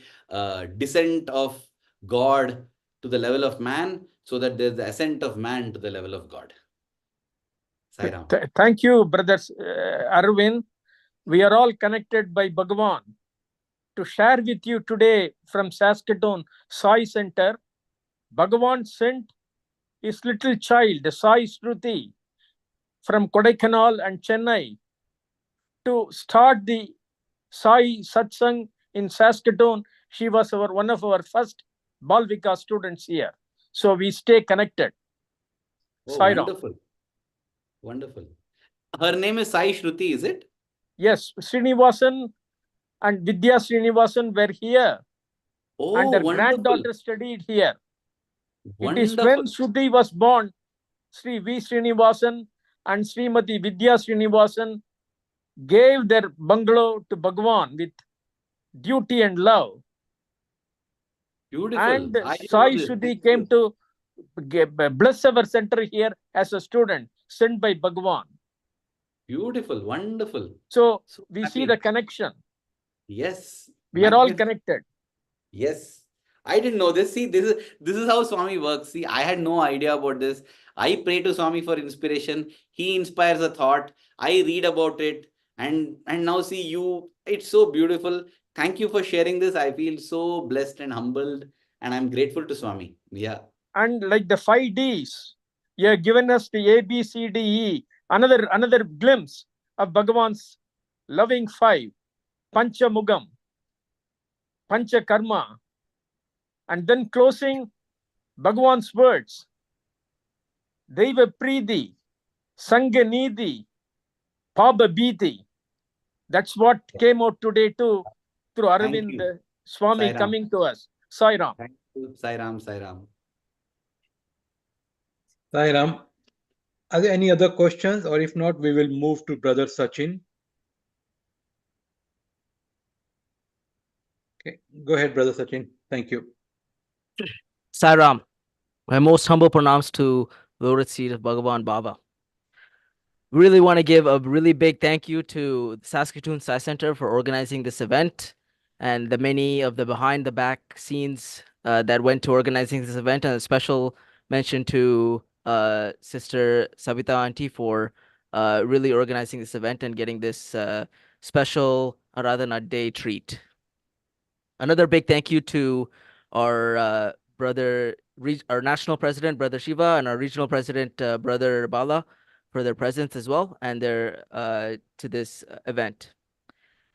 descent of God to the level of man, so that there's the ascent of man to the level of God. Sairam. Thank you, brothers Aravind. We are all connected by Bhagavan. To share with you today from Saskatoon Sai Center, Bhagavan sent his little child, Sai Shruti, from Kodaikanal and Chennai to start the Sai Satsang in Saskatoon. She was one of our first Balvika students here. So we stay connected. Oh, Sai Ram. wonderful. Wonderful. Her name is Sai Shruti, is it? Yes, Srinivasan and Vidya Srinivasan were here. Oh, and her wonderful. granddaughter studied here. Wonderful. It is when Shruti was born, Sri V. Srinivasan and Srimati Vidya Srinivasan gave their bungalow to Bhagavan with duty and love. Beautiful. And Sai Shruti came to bless our center here as a student sent by Bhagavan. Beautiful, wonderful. So we see the connection. Yes. We are all connected. Yes. I didn't know this. See, this is how Swami works. See, I had no idea about this. I pray to Swami for inspiration. He inspires a thought. I read about it. And now see you. It's so beautiful. Thank you for sharing this. I feel so blessed and humbled. And I'm grateful to Swami. Yeah. And like the 5 Ds, you have given us the A, B, C, D, E. Another glimpse of Bhagavan's loving 5. Panchamugam, Panchakarma. And then closing Bhagavan's words. Deva Pridi, Sangha Nidhi, Paba Bhiti. That's what came out today too, through Aravind Swami coming to us. Sai Ram. Thank you. Sai Ram, Sai Ram. Sai Ram. Are there any other questions, or if not, we will move to Brother Sachin. Okay, go ahead, Brother Sachin. Thank you. Sai Ram, my most humble pronouns to the Lotus Seat of Bhagavan Baba. Really want to give a really big thank you to the Saskatoon Sai Center for organizing this event and the many of the behind the back scenes that went to organizing this event, and a special mention to Sister Savita Auntie for really organizing this event and getting this special Aradhana Day treat. Another big thank you to our our national president, Brother Shiva, and our regional president, Brother Bala, for their presence as well, and their to this event.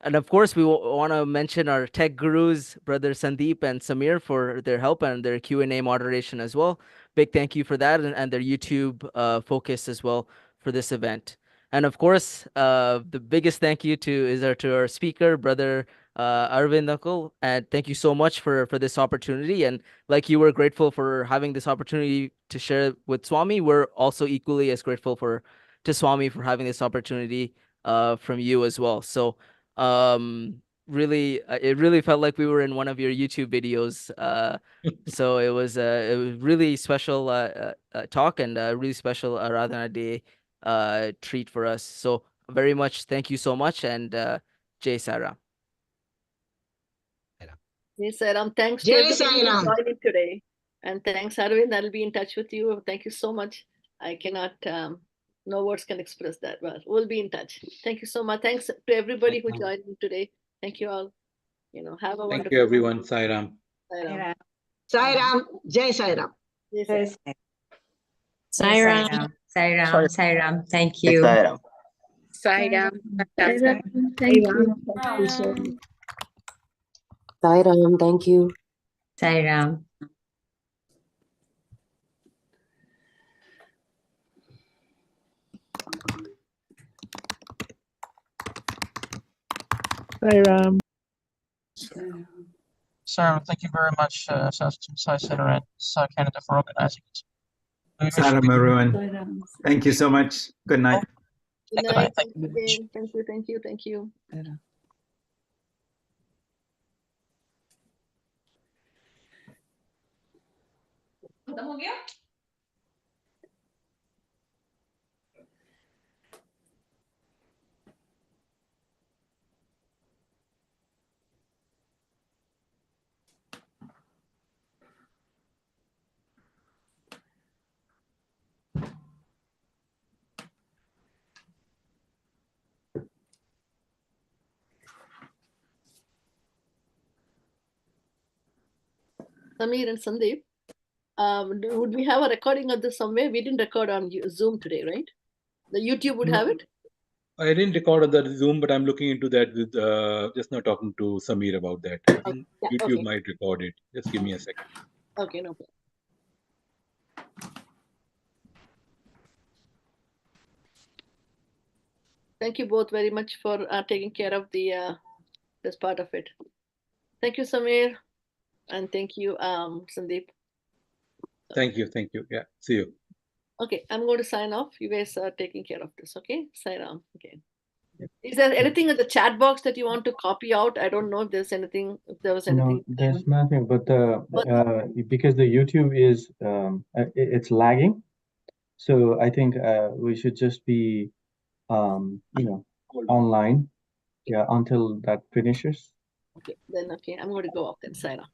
And of course, we want to mention our tech gurus, Brother Sandeep and Samir, for their help and their Q&A moderation as well. Big thank you for that, and their YouTube focus as well for this event. And of course, the biggest thank you to our speaker, Brother Aravind Uncle, and thank you so much for this opportunity. And like you were grateful for having this opportunity to share with Swami, we're also equally as grateful to Swami for having this opportunity from you as well. So really, it really felt like we were in one of your YouTube videos. So it was really special talk, and a really special Aradhana Day treat for us. So very much thank you so much, and Jai Saram. Jai Saram. Thanks to everybody who joined in today. And thanks, Aravind. I'll be in touch with you. Thank you so much. I cannot, no words can express that well. We'll be in touch. Thank you so much. Thanks to everybody who joined in today. Thank you all. Have a Thank wonderful you, everyone. Sai Ram. Sai Ram. Sai Ram, Jai Sai Ram. Jai Sai Ram. Sai Ram. Sai Ram. Sai Ram. Thank you. Sairam. Sairam, thank you. Thank you so much. Sairam, thank you. Sai Ram. Sairam. Sarah, thank you very much, Sai Center and Sai Canada for organizing it. We wish Saram, you- everyone. Thank you so much. Good night. Good Good night. night. Thank Thank you again. Thank you. Thank you. Thank you. Samir and Sandeep, would we have a recording of this somewhere? We didn't record on Zoom today, right? The YouTube would have it? I didn't record on the Zoom, but I'm looking into that with just now talking to Samir about that. I think Yeah, YouTube okay. might record it. Just give me a second. Okay, no problem. Thank you both very much for taking care of the this part of it. Thank you, Samir, and thank you, Sandeep. Thank you. Thank you. Yeah. See you. Okay, I'm going to sign off. You guys are taking care of this, okay? Sign on. Okay. Is there anything in the chat box that you want to copy out? I don't know if there's anything. If there was anything. No, there's nothing. But because the YouTube is it's lagging, so I think we should just be online, yeah, until that finishes. Okay, then okay, I'm going to go off then. Sign off.